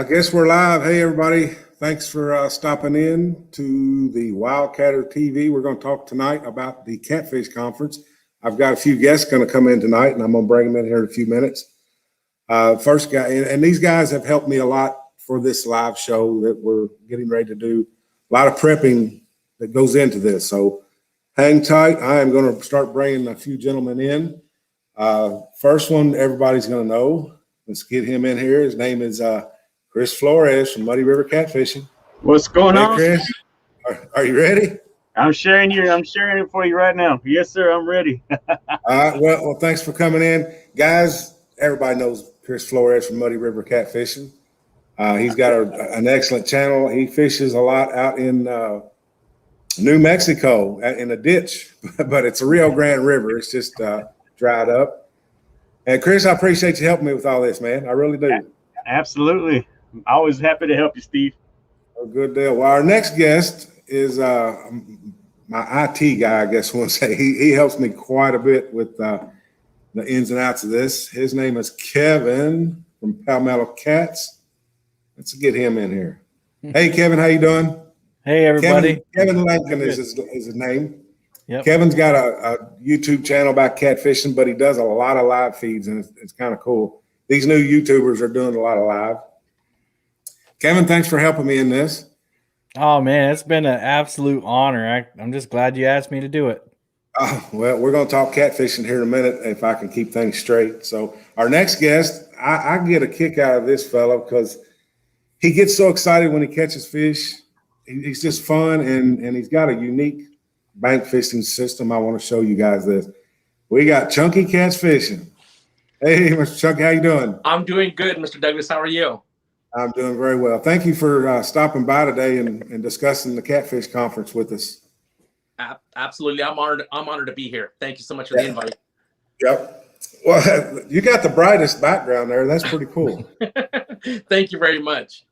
I guess we're live. Hey, everybody. Thanks for stopping in to the Wildcatter TV. We're going to talk tonight about the Catfish Conference. I've got a few guests going to come in tonight, and I'm going to bring them in here in a few minutes. First guy, and these guys have helped me a lot for this live show that we're getting ready to do. A lot of prepping that goes into this. So hang tight. I am going to start bringing a few gentlemen in. First one, everybody's going to know. Let's get him in here. His name is Chris Flores from Muddy River Catfishing. What's going on? Chris, are you ready? I'm sharing it for you right now. Yes, sir. I'm ready. All right. Well, thanks for coming in, guys. Everybody knows Chris Flores from Muddy River Catfishing. He's got an excellent channel. He fishes a lot out in New Mexico in a ditch, but it's a Rio Grande River. It's just dried up. And Chris, I appreciate you helping me with all this, man. I really do. Absolutely. Always happy to help you, Steve. Oh, good deal. Well, our next guest is my IT guy, I guess I want to say. He helps me quite a bit with the ins and outs of this. His name is Kevin from Palmetto Cats. Let's get him in here. Hey, Kevin, how you doing? Hey, everybody. Kevin Lincoln is his name. Yep. Kevin's got a YouTube channel about catfishing, but he does a lot of live feeds, and it's kind of cool. These new YouTubers are doing a lot of live. Kevin, thanks for helping me in this. Oh, man, it's been an absolute honor. I'm just glad you asked me to do it. Well, we're going to talk catfishing here in a minute if I can keep things straight. So our next guest, I get a kick out of this fellow because he gets so excited when he catches fish. He's just fun, and he's got a unique bank fishing system. I want to show you guys this. We got Chunky Cats Fishing. Hey, Mr. Chunky, how you doing? I'm doing good, Mr. Douglas. How are you? I'm doing very well. Thank you for stopping by today and discussing the Catfish Conference with us. Absolutely. I'm honored to be here. Thank you so much for the invite. Yep. Well, you got the brightest background there. That's pretty cool. Thank you very much.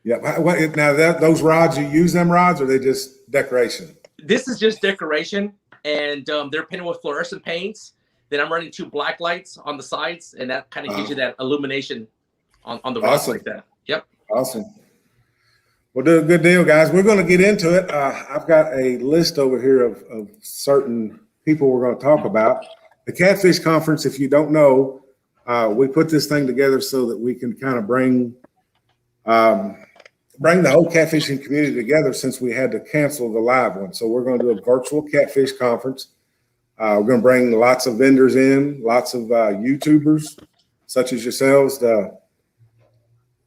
Yeah. Now, those rods, you use them rods, or are they just decoration? This is just decoration, and they're painted with fluorescent paints. Then I'm running 2 black lights on the sides, and that kind of gives you that illumination on the rods like that. Yep. Awesome. We'll do a good deal, guys. We're going to get into it. I've got a list over here of certain people we're going to talk about. The Catfish Conference, if you don't know, we put this thing together so that we can kind of bring the whole catfishing community together since we had to cancel the live one. So we're going to do a virtual catfish conference. We're going to bring lots of vendors in, lots of YouTubers such as yourselves.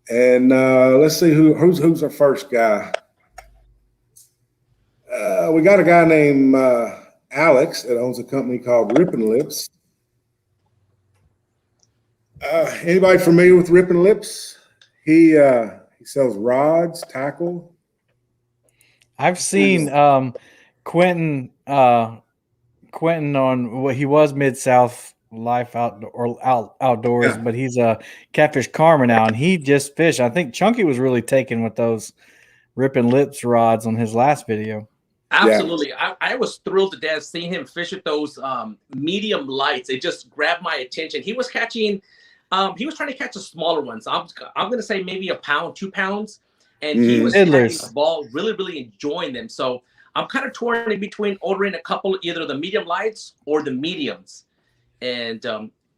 And let's see who's our first guy. We got a guy named Alex that owns a company called Rippin' Lips. Anybody familiar with Rippin' Lips? He sells rods, tackle. I've seen Quentin on what he was Mid-South Life Outdoors, yeah. But he's a Catfish Karma now, and he just fished. I think Chunky was really taken with those Rippin' Lips rods on his last video. Absolutely. Yeah. I was thrilled to death seeing him fish with those medium lights. It just grabbed my attention. He was catching he was trying to catch the smaller ones. I'm going to say maybe 1 pound, 2 pounds. And he was catching the ball, really enjoying them. So I'm kind of torn in between ordering a couple, either the medium lights or the mediums. And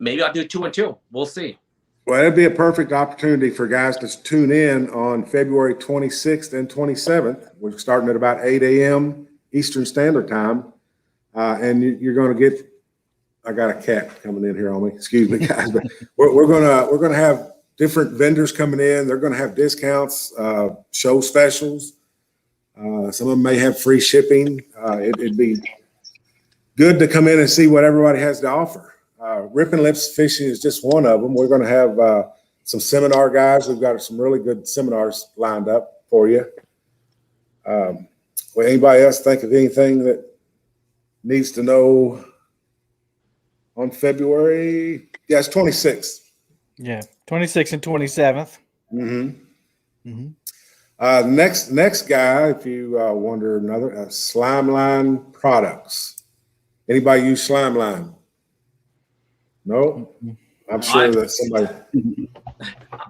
maybe I'll do 2 and 2. We'll see. Well, it'd be a perfect opportunity for guys to tune in on February 26th and 27th. We're starting at about 8 a.m. Eastern Standard Time. And you're going to get, I got a cat coming in here on me. Excuse me, guys. But we're gonna have different vendors coming in. They're going to have discounts, show specials. Some of them may have free shipping. It'd be good to come in and see what everybody has to offer. Rippin' Lips Fishing is just one of them. We're going to have some seminar guys. We've got some really good seminars lined up for you. Well, anybody else think of anything that needs to know on February? Yeah, it's 26th. Yeah, 26th and 27th. Mm-hmm. Mm-hmm. Next guy, if you wonder another, Slimeline Products. Anybody use Slimeline? No? I'm sure that somebody.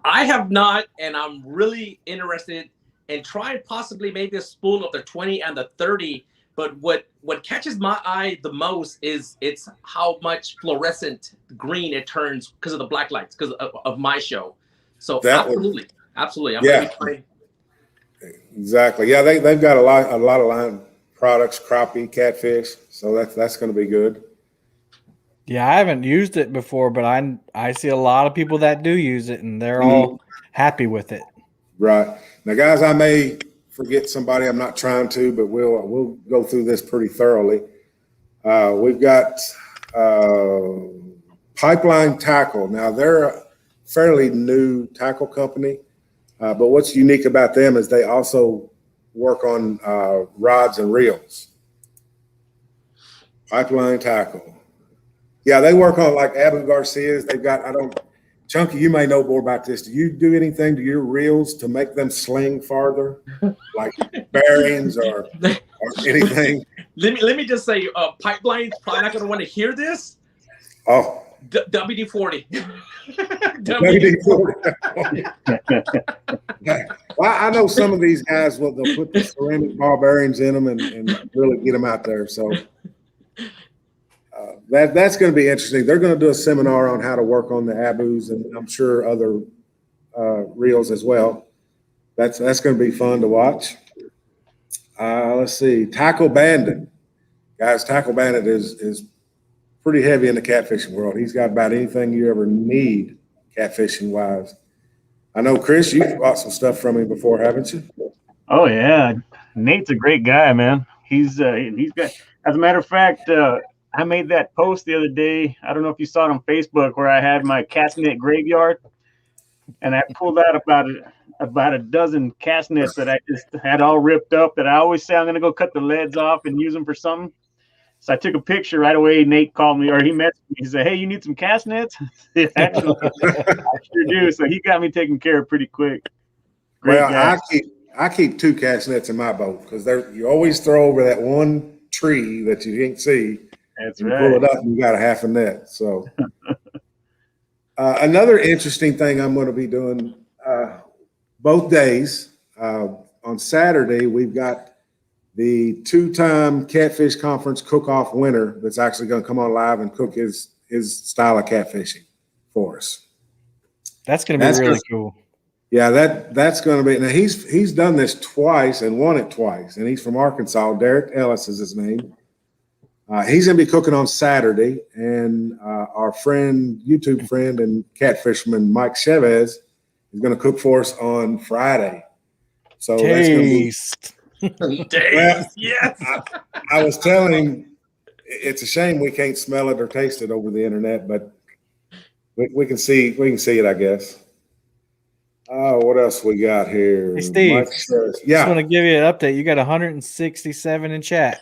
I have not, and I'm really interested in trying possibly maybe a spool of the 20 and the 30. But what catches my eye the most is it's how much fluorescent green it turns because of the black lights, because of my show. So absolutely. I'm going to be trying. Exactly. Yeah, they've got a lot of line products, crappie, catfish. So that's going to be good. Yeah, I haven't used it before, but I see a lot of people that do use it, and they're all happy with it. Right. Now, guys, I may forget somebody. I'm not trying to, but we'll go through this pretty thoroughly. We've got Pipeline Tackle. Now, they're a fairly new tackle company, but what's unique about them is they also work on rods and reels. Pipeline Tackle. Yeah, they work on like Abu Garcia's. They've got, Chunky, you may know more about this. Do you do anything to your reels to make them sling farther, like bearings or anything? Let me just say, Pipeline's probably not going to want to hear this. Oh, WD-40. WD-40. Well, I know some of these guys they'll put the ceramic ball bearings in them and really get them out there. So that's going to be interesting. They're going to do a seminar on how to work on the Abus, and I'm sure other reels as well. That's going to be fun to watch. Let's see, Tackle Bandit, guys. Tackle Bandit is pretty heavy in the catfishing world. He's got about anything you ever need catfishing wise. I know, Chris, you've bought some stuff from him before, haven't you? Oh yeah, Nate's a great guy, man. He's got. As a matter of fact, I made that post the other day. I don't know if you saw it on Facebook, where I had my cast net graveyard, and I pulled out about a dozen cast nets that I just had all ripped up. That I always say I'm gonna go cut the leads off and use them for something. So I took a picture right away. Nate called me, or he messaged me. He said, "Hey, you need some cast nets?" Actually, I sure do. So he got me taken care of pretty quick. Great guy. I keep 2 cast nets in my boat because you always throw over that one tree that you didn't see. That's and right. Pull it up, and you got a half a net. So another interesting thing I'm going to be doing both days. On Saturday, we've got the 2-time Catfish Conference cook-off winner that's actually going to come on live and cook his style of catfishing for us. That's going to be really cool. Yeah, that's going to be. Now he's done this twice and won it twice, and he's from Arkansas. Derek Ellis is his name. He's going to be cooking on Saturday, and our YouTube friend and catfisherman Mike Chavez is going to cook for us on Friday. So that's going to be. Yes. I was telling him it's a shame we can't smell it or taste it over the internet, but we can see it, I guess. Oh, what else we got here? Hey, Steve. Yeah. Just want to give you an update. You got 167 in chat.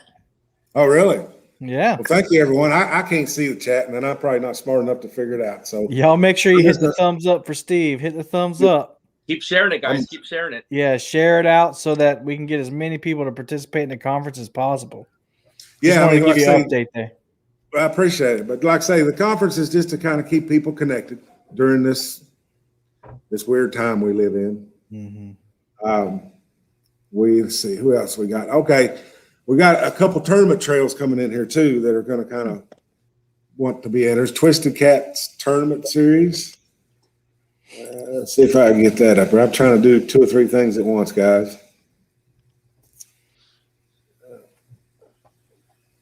Oh, really? Yeah. Well, thank you, everyone. I can't see the chat, and I'm probably not smart enough to figure it out. So y'all make sure you hit the thumbs up for Steve. Hit the thumbs up. Keep sharing it, guys. Keep sharing it. Yeah, share it out so that we can get as many people to participate in the conference as possible. Yeah, I want to give you an update there. I appreciate it. But like I say, the conference is just to kind of keep people connected during this weird time we live in. Mm-hmm. Let's see, who else we got? Okay, we got a couple tournament trails coming in here too that are going to kind of want to be in. There's Twisted Cats Tournament Series. Let's see if I can get that up. I'm trying to do 2 or 3 things at once, guys.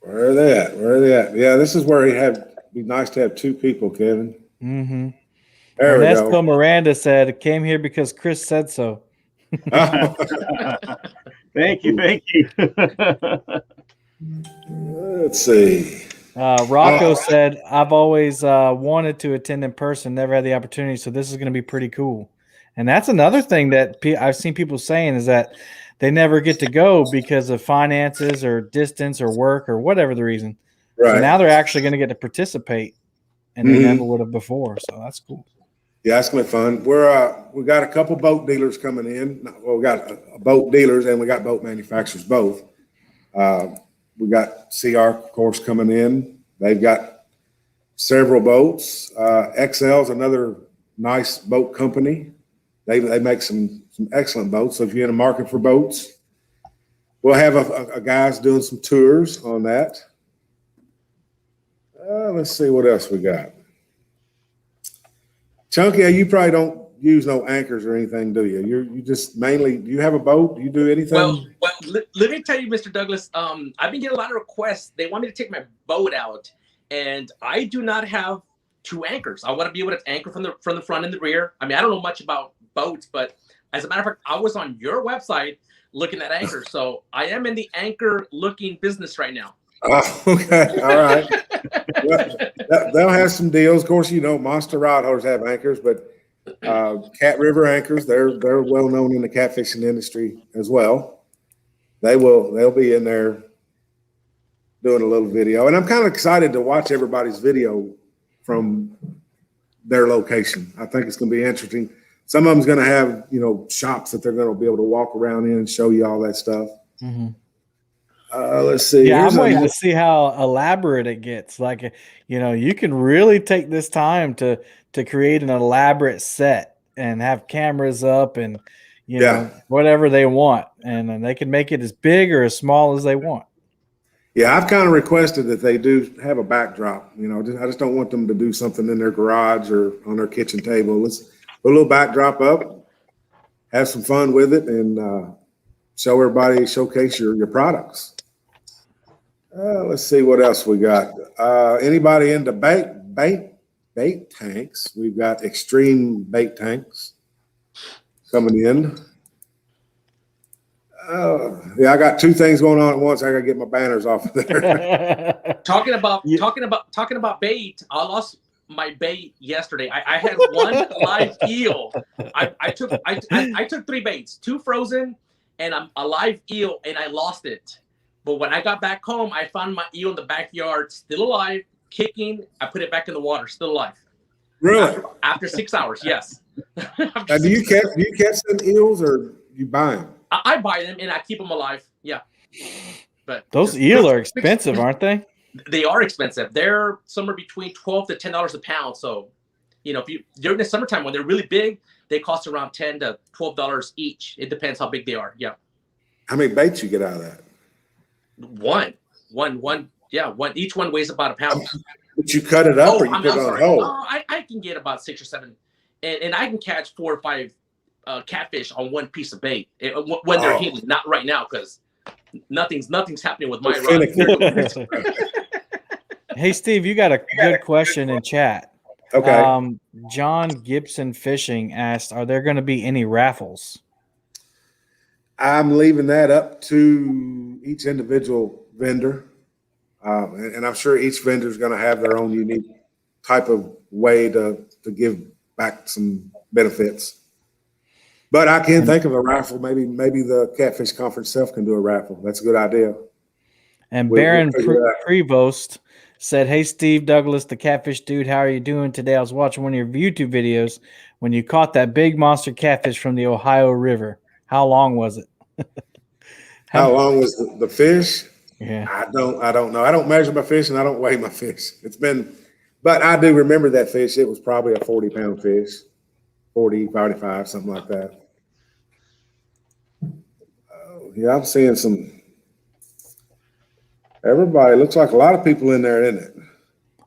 Where are they at? Yeah, this is where it'd be nice to have 2 people, Kevin. Mm-hmm. There Ernesto we go. Miranda said, "Came here because Chris said so." Thank you. Let's see. Rocco said, "I've always wanted to attend in person, never had the opportunity, so this is going to be pretty cool." And that's another thing that I've seen people saying is that they never get to go because of finances or distance or work or whatever the reason. Right. So now they're actually going to get to participate, and they never would have before. So that's cool. Yeah, it's gonna be fun. We got a couple boat dealers coming in. Well, we got boat dealers and we got boat manufacturers both. We got CR, of course, coming in. They've got several boats. XL's another nice boat company. They make some excellent boats. So if you're in the market for boats, we'll have a guys doing some tours on that. Let's see what else we got. Chunky, you probably don't use no anchors or anything, do you? You just mainly, do you have a boat? Do you do anything? Well, let me tell you, Mr. Douglas, I've been getting a lot of requests. They want me to take my boat out, and I do not have two anchors. I want to be able to anchor from the front and the rear. I mean, I don't know much about boats, but as a matter of fact, I was on your website looking at anchors. So I am in the anchor looking business right now. Oh, okay. All right. Well, they'll have some deals. Of course, Monster Rod holders have anchors, but Cat River anchors, they're well known in the catfishing industry as well. They'll be in there doing a little video. And I'm kind of excited to watch everybody's video from their location. I think it's going to be interesting. Some of them's going to have, shops that they're going to be able to walk around in and show you all that stuff. Mm-hmm. Let's see. Yeah, I'm waiting to see how elaborate it gets. Like, you can really take this time to create an elaborate set and have cameras up and, whatever they want. And then they can make it as big or as small as they want. Yeah, I've kind of requested that they do have a backdrop. I just don't want them to do something in their garage or on their kitchen table. Let's put a little backdrop up, have some fun with it, and showcase your products. Let's see what else we got. Anybody into bait tanks? We've got extreme bait tanks coming in. Yeah, I got two things going on at once. I got to get my banners off of there. Talking about bait, I lost my bait yesterday. I had one live eel. I took 3 baits, 2 frozen and a live eel, and I lost it. But when I got back home, I found my eel in the backyard, still alive, kicking. I put it back in the water, still alive. Really? After 6 hours, yes. Now, do you catch them eels or you buy them? I buy them and I keep them alive. Yeah. But those eels are expensive, aren't they? They are expensive. They're somewhere between $12 to $10 a pound. So, if during the summertime when they're really big, they cost around $10 to $12 each. It depends how big they are. Yeah. How many baits you get out of that? One. Yeah, one. Each one weighs about a pound. But you cut it up or you put it on hold? I can get about 6 or 7, and I can catch 4 or 5 catfish on one piece of bait when they're healing. Not right now because nothing's happening with my rod. Hey, Steve, you got a good question in chat. Okay. John Gibson Fishing asked, "Are there going to be any raffles?" I'm leaving that up to each individual vendor. And I'm sure each vendor is going to have their own unique type of way to give back some benefits. But I can think of a raffle. Maybe the Catfish Conference itself can do a raffle. That's a good idea. And Baron Prevost said, "Hey, Steve Douglas, the Catfish dude, how are you doing today? I was watching one of your YouTube videos when you caught that big monster catfish from the Ohio River. How long was it?" How long was the fish? Yeah. I don't know. I don't measure my fish and I don't weigh my fish. But I do remember that fish. It was probably a 40-pound fish, 40, 45, something like that. Yeah, I'm seeing everybody. Looks like a lot of people in there, isn't it?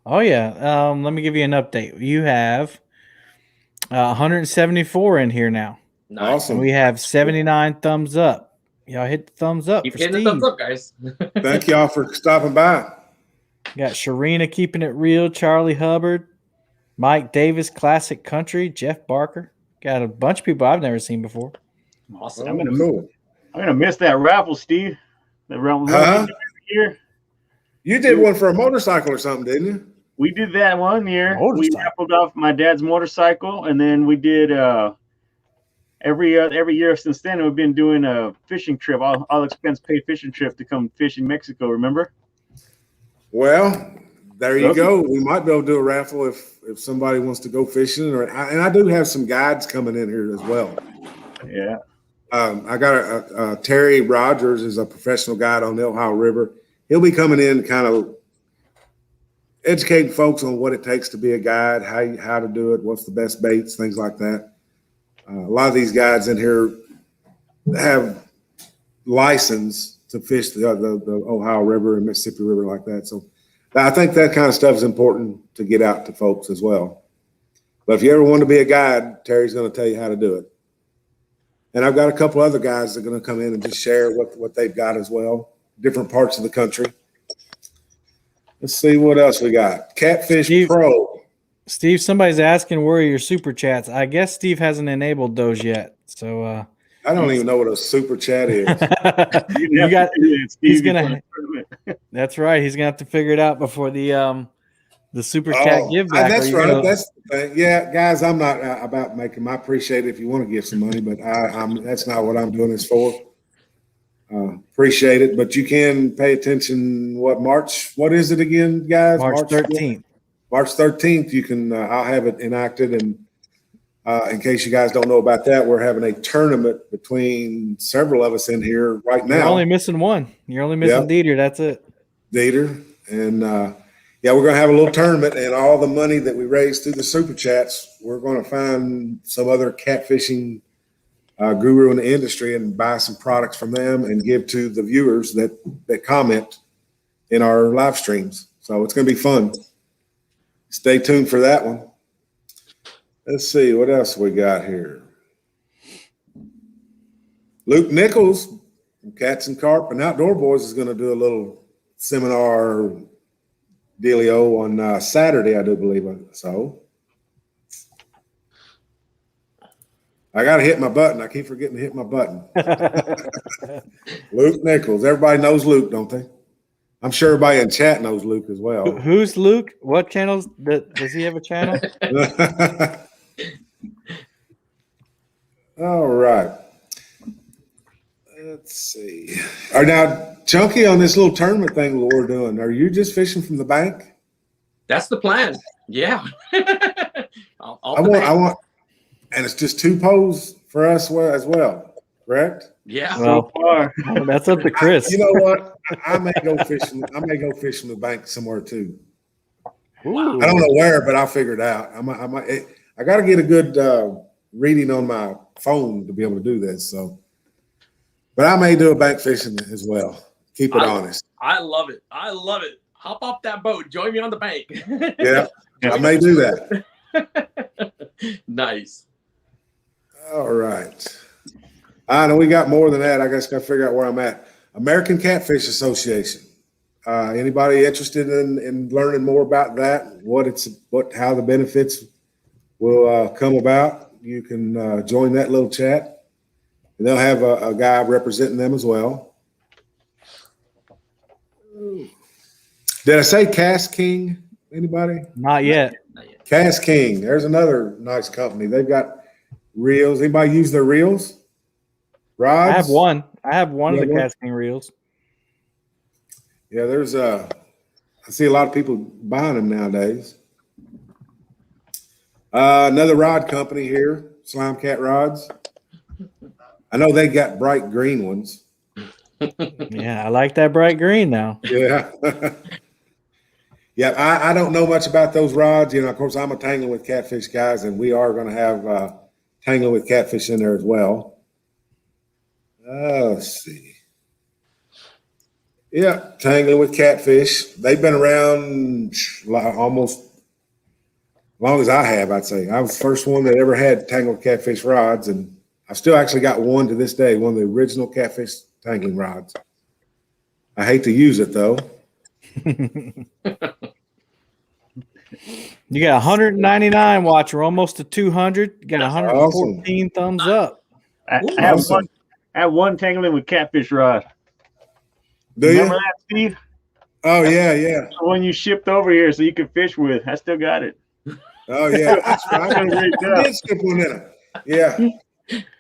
Oh, yeah. Let me give you an update. You have 174 in here now. Nice. Awesome. And we have 79 thumbs up. Y'all hit the thumbs up. Keep for hitting Steve. the thumbs up, guys. Thank y'all for stopping by. Got Sharina keeping it real, Charlie Hubbard, Mike Davis, Classic Country, Jeff Barker. Got a bunch of people I've never seen before. Awesome. I'm gonna miss that raffle, Steve. That raffle year. You did one for a motorcycle or something, didn't you? We did that one year. Motorcycle. We raffled off my dad's motorcycle, and then we did every year since then. We've been doing a fishing trip, all expense paid fishing trip to come fish in Mexico. Remember? Well, there you go. We might be able to do a raffle if somebody wants to go fishing, and I do have some guides coming in here as well. Yeah. I got Terry Rogers is a professional guide on the Ohio River. He'll be coming in kind of educating folks on what it takes to be a guide, how to do it, what's the best baits, things like that. A lot of these guides in here have license to fish the Ohio River and Mississippi River like that. So I think that kind of stuff is important to get out to folks as well. But if you ever want to be a guide, Terry's going to tell you how to do it. And I've got a couple other guys that are going to come in and just share what they've got as well, different parts of the country. Let's see what else we got. Catfish Pro. Steve, somebody's asking where are your super chats. I guess Steve hasn't enabled those yet. So I don't even know what a super chat is. He's gonna. That's right. He's gonna have to figure it out before the super chat give back. That's right. That's the thing. Yeah, guys, I'm not about making. I appreciate it if you want to give some money, but that's not what I'm doing this for. Appreciate it, but you can pay attention. What is it again, guys? March 13th. March 13th. You can. I'll have it enacted, and in case you guys don't know about that, we're having a tournament between several of us in here right now. You're only missing one. You're only missing Dieter. That's it. Dieter, and we're going to have a little tournament, and all the money that we raise through the super chats, we're going to find some other catfishing guru in the industry and buy some products from them and give to the viewers that comment in our live streams. So it's going to be fun. Stay tuned for that one. Let's see what else we got here. Luke Nichols from Cats and Carp and Outdoor Boys is going to do a little seminar dealio on Saturday, I do believe. So I got to hit my button. I keep forgetting to hit my button. Luke Nichols. Everybody knows Luke, don't they? I'm sure everybody in chat knows Luke as well. Who's Luke? What channels? Does he have a channel? All right. Let's see. All right, now, Chunky, on this little tournament thing that we're doing, are you just fishing from the bank? That's the plan. Yeah. I want, and it's just 2 poles for us as well, correct? Yeah. Well, that's up to Chris. You know what? I may go fishing. I may go fishing the bank somewhere too. Ooh. I don't know where, but I'll figure it out. I got to get a good reading on my phone to be able to do this. So, but I may do a bank fishing as well. Keep it honest. I love it. I love it. Hop off that boat. Join me on the bank. Yeah, I may do that. Nice. All right. I know we got more than that. I guess I got to figure out where I'm at. American Catfish Association. Anybody interested in learning more about that? How the benefits will come about? You can join that little chat. And they'll have a guy representing them as well. Did I say Cast King? Anybody? Not yet. Cast King. There's another nice company. They've got reels. Anybody use their reels? Rods? I have one of the Cast King reels. Yeah, there's I see a lot of people buying them nowadays. Another rod company here, Slime Cat Rods. I know they got bright green ones. Yeah, I like that bright green now. Yeah. Yeah, I don't know much about those rods. You know, of course, I'm a Tangling with Catfish guys, and we are going to have Tangling with Catfish in there as well. Let's see. Yeah, Tangling with Catfish. They've been around almost as long as I have, I'd say. I was the first one that ever had Tangling with Catfish rods, and I still actually got one to this day, one of the original Catfish tangling rods. I hate to use it, though. You got 199 watch. We're almost to 200. You got 114 thumbs up. I have one Tangling with Catfish rod. Do you? Remember that, Steve? Oh, yeah. The one you shipped over here so you could fish with. I still got it. Oh, yeah. That's right. I did skip one in it. Yeah.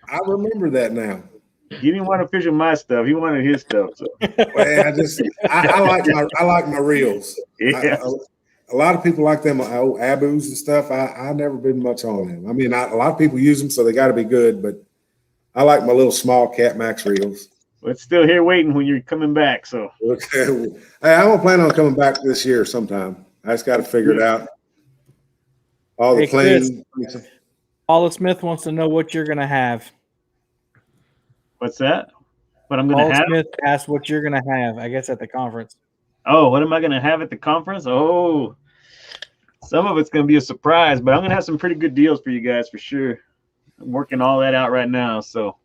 I remember that now. He didn't want to fish with my stuff. He wanted his stuff. So. Well, I like my reels. Yeah. A lot of people like them old Abus and stuff. I've never been much on them. I mean, a lot of people use them, so they got to be good. But I like my little small Cat Max reels. Well, it's still here waiting when you're coming back. So Okay. Hey, I'm gonna plan on coming back this year sometime. I just got to figure it out. All the Hey, Chris. plane. Paula Smith wants to know what you're going to have. What's that? What I'm going Paula to have? Smith asked what you're going to have, I guess, at the conference. Oh, what am I going to have at the conference? Oh, some of it's going to be a surprise, but I'm going to have some pretty good deals for you guys for sure. I'm working all that out right now. So.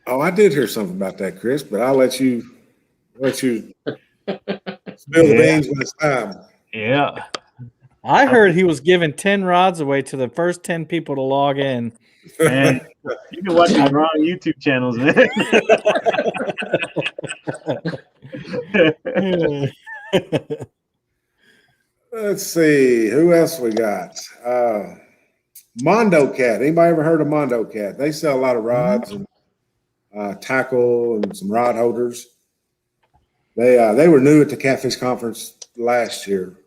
Oh, I did hear something about that, Chris, but I'll let you spill the beans when it's time. Yeah. I heard he was giving 10 rods away to the first 10 people to log in. Man, you can watch the wrong YouTube channels, man. Let's see, who else we got? Mondo Cat. Anybody ever heard of Mondo Cat? They sell a lot of rods and tackle and some rod holders. They were new at the Catfish Conference last year,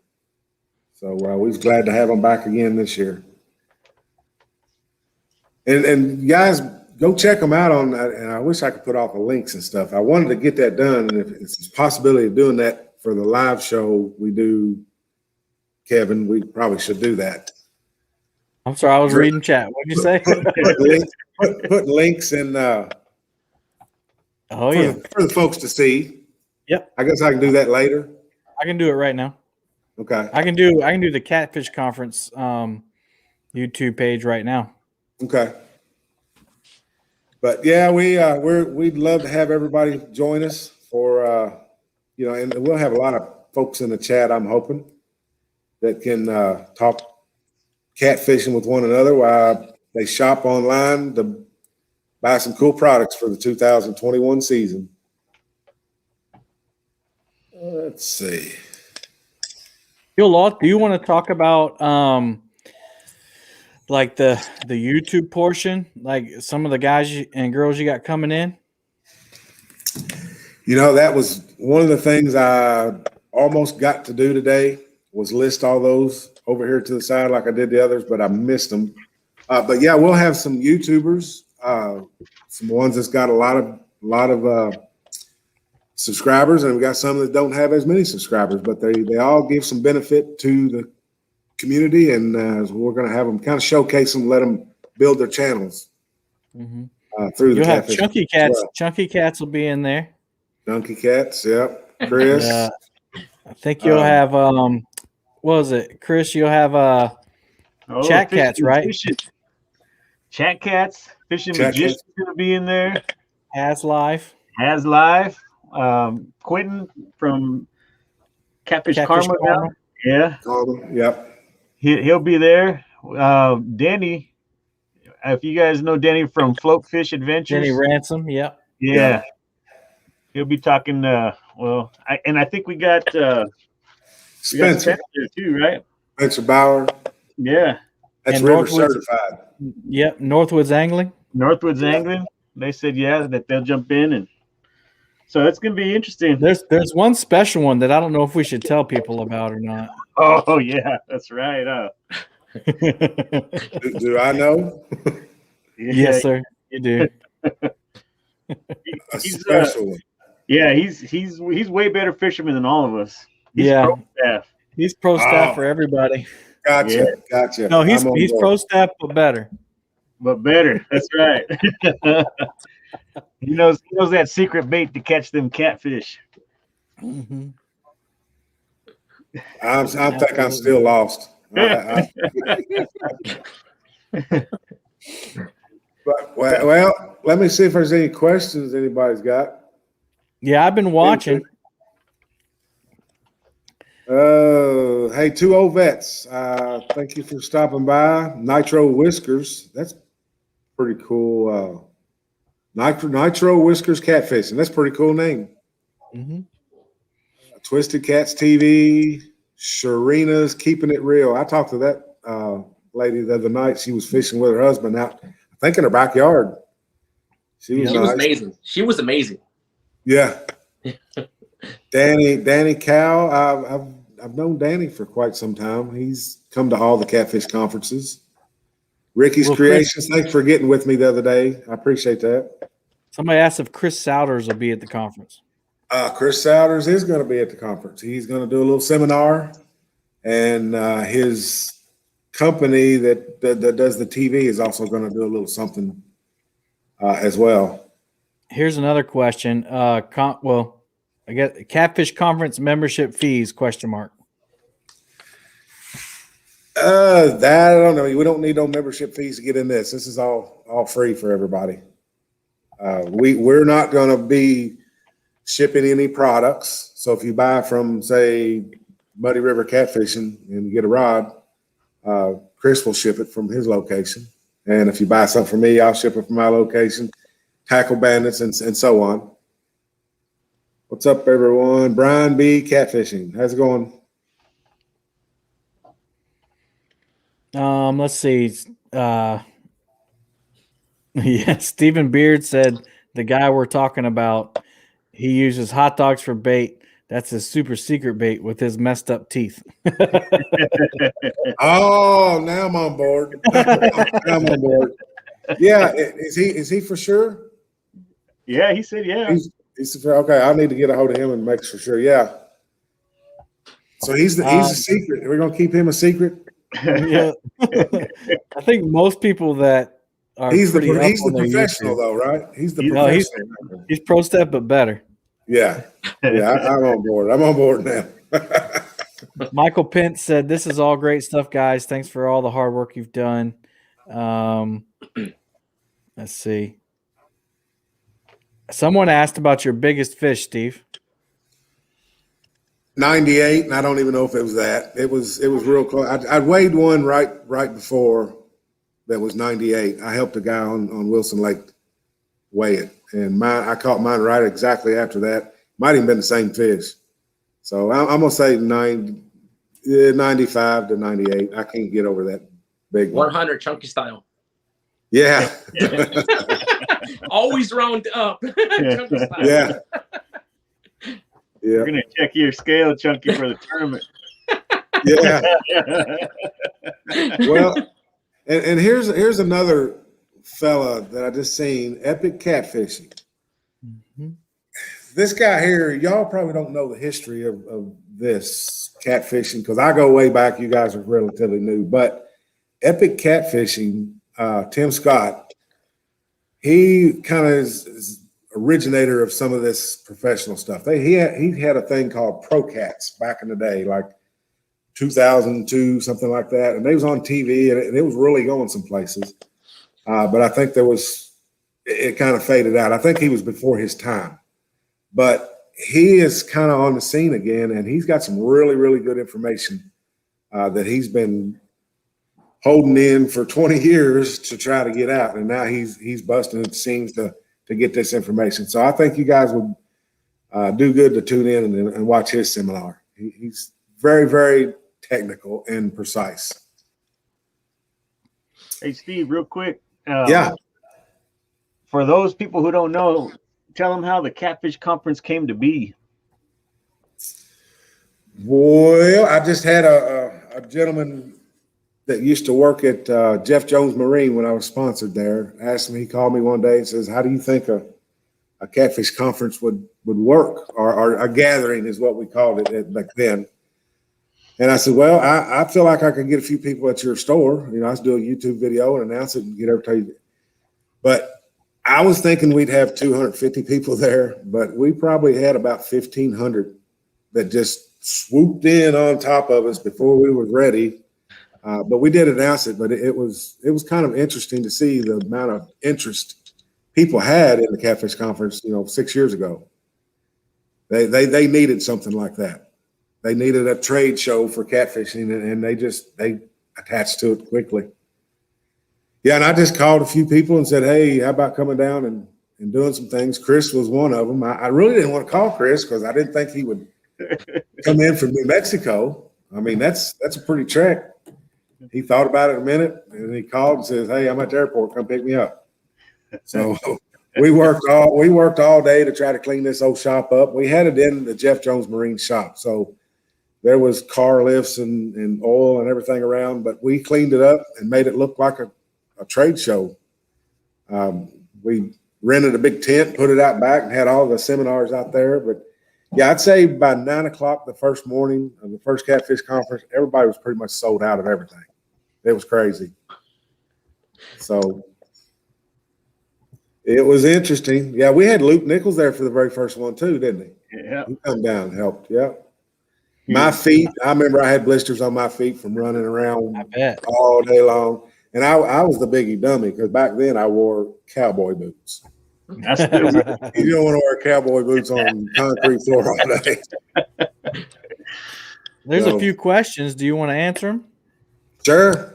so we was glad to have them back again this year. And guys, go check them out on. And I wish I could put off the links and stuff. I wanted to get that done, and if it's a possibility of doing that for the live show we do, Kevin, we probably should do that. I'm sorry, I was reading chat. What did you say? Put links in. Oh for the folks to see. Yep. I guess I can do that later. I can do it right now. Okay. I can do the Catfish Conference YouTube page right now. Okay. But yeah, we'd love to have everybody join us for and we'll have a lot of folks in the chat, I'm hoping, that can talk catfishing with one another while they shop online to buy some cool products for the 2021 season. Let's see. Do you want to talk about like the YouTube portion, like some of the guys and girls you got coming in? That was one of the things I almost got to do today, was list all those over here to the side like I did the others, but I missed them. But yeah, we'll have some YouTubers, some ones that's got a lot of subscribers, and we got some that don't have as many subscribers, but they all give some benefit to the community, and we're going to have them kind of showcase them, let them build their channels through the You'll have Catfish. Chunky Cats. Well. Chunky Cats will be in there. Chunky Cats, yep. Chris. I think you'll have what was it, Chris? You'll have Chat Cats, right? Chat Cats, Fishing Chat Magician's Cats. going to be in there. Has live. Quentin from Catfish Catfish Karma. Karma. Yeah, Yep. he'll be there. Danny, if you guys know Danny from Float Fish Adventures. Jenny Ransom. Yep. Yeah. He'll be talking. I think we got Spencer there too, right? Spencer Bauer. Yeah. That's And River Northwoods- certified. Yep. Northwoods Angling. Northwoods Angling. They said that they'll jump in, and so it's gonna be interesting. There's one special one that I don't know if we should tell people about or not. Oh yeah, that's right. Do I know? Yes, sir. You do. A He's, special one. Yeah, he's way better fisherman than all of us. He's Yeah. pro staff. He's pro staff Oh. for everybody. Gotcha. No, he's I'm on board. pro staff, but better. But better. That's right. He knows that secret bait to catch them catfish. Mm-hmm. I think I'm still lost. But well, let me see if there's any questions anybody's got. Yeah, I've been watching. Hey, two old vets. Thank you for stopping by. Nitro Whiskers. That's pretty cool. Nitro Whiskers Catfishing. That's a pretty cool name. Mm-hmm. Twisted Cats TV. Sharina's Keeping It Real. I talked to that lady the other night. She was fishing with her husband out, I think in her backyard. She was She was nice. amazing. She was amazing. Yeah. Danny Cow. I've known Danny for quite some time. He's come to all the Catfish conferences. Ricky's Creations. Thanks for getting with me the other day. I appreciate that. Somebody asked if Chris Souders will be at the conference. Chris Souders is going to be at the conference. He's going to do a little seminar and his company that does the TV is also going to do a little something as well. Here's another question. Well, I guess Catfish Conference membership fees, question mark. That I don't know. We don't need no membership fees to get in this. This is all free for everybody. We're not going to be shipping any products. So if you buy from, say, Muddy River Catfishing and you get a rod, Chris will ship it from his location. And if you buy something from me, I'll ship it from my location. Tackle Bandits and so on. What's up, everyone? Brian B. Catfishing. How's it going? Let's see. Yeah, Stephen Beard said the guy we're talking about, he uses hot dogs for bait. That's his super secret bait with his messed up teeth. Oh, now I'm on board. I'm on board. Yeah, is he for sure? Yeah, he said yeah. He's okay. I need to get a hold of him and make sure. Yeah. So he's a secret. We're gonna keep him a secret. Yeah, I think most people that are He's the YouTube, professional though, right? He's the professional. He's pro step but better. Yeah. I'm on board. I'm on board now. Michael Pence said, "This is all great stuff, guys. Thanks for all the hard work you've done." Let's see. Someone asked about your biggest fish, Steve. 98, and I don't even know if it was that. It was real close. I weighed one right before that was 98. I helped a guy on Wilson Lake weigh it, and I caught mine right exactly after that. Might even been the same fish. So I'm gonna say 95 to 98. I can't get over that big one. 100 chunky style. Yeah. Always round up. Chunky style. Yeah. We're gonna check your scale, Chunky, for the tournament. Yeah. Well, and here's another fella that I just seen, Epic Catfishing. Mm-hmm. This guy here, y'all probably don't know the history of this catfishing because I go way back. You guys are relatively new, but Epic Catfishing, Tim Scott, he kind of is originator of some of this professional stuff. He had a thing called Pro Cats back in the day, like 2002, something like that, and they was on TV and it was really going some places. But I think it kind of faded out. I think he was before his time, but he is kind of on the scene again, and he's got some really, really good information that he's been holding in for 20 years to try to get out, and now he's busting at the seams to get this information. So I think you guys would do good to tune in and watch his seminar. He's very, very technical and precise. Hey, Steve, real quick. Yeah. For those people who don't know, tell them how the Catfish Conference came to be. Well, I just had a gentleman that used to work at Jeff Jones Marine when I was sponsored there. Asked me, he called me one day and says, "How do you think a catfish conference would work, or a gathering is what we called it back then?" And I said, "Well, I feel like I could get a few people at your store. You know, I just do a YouTube video and announce it and get everybody." But I was thinking we'd have 250 people there, but we probably had about 1,500 that just swooped in on top of us before we were ready. But we did announce it, but it was kind of interesting to see the amount of interest people had in the Catfish Conference, 6 years ago. They needed something like that. They needed a trade show for catfishing, and they attached to it quickly. Yeah, and I just called a few people and said, "Hey, how about coming down and doing some things?" Chris was one of them. I really didn't want to call Chris because I didn't think he would come in from New Mexico. I mean, that's a pretty trek. He thought about it a minute, and he called and says, "Hey, I'm at the airport. Come pick me up." So we worked all day to try to clean this old shop up. We had it in the Jeff Jones Marine shop, so there was car lifts and oil and everything around, but we cleaned it up and made it look like a trade show. We rented a big tent, put it out back, and had all the seminars out there. But Yeah, I'd say by 9 o'clock the first morning of the first Catfish conference, everybody was pretty much sold out of everything. It was crazy. So it was interesting. Yeah, we had Luke Nichols there for the very first one too, didn't he? Yeah. He come down and helped. Yeah. My feet, I remember I had blisters on my feet from running around I bet. all day long. And I was the biggie dummy because back then I wore cowboy boots. That's still You don't want to wear cowboy boots on concrete floor all day. There's So- a few questions. Do you want to answer them? Sure.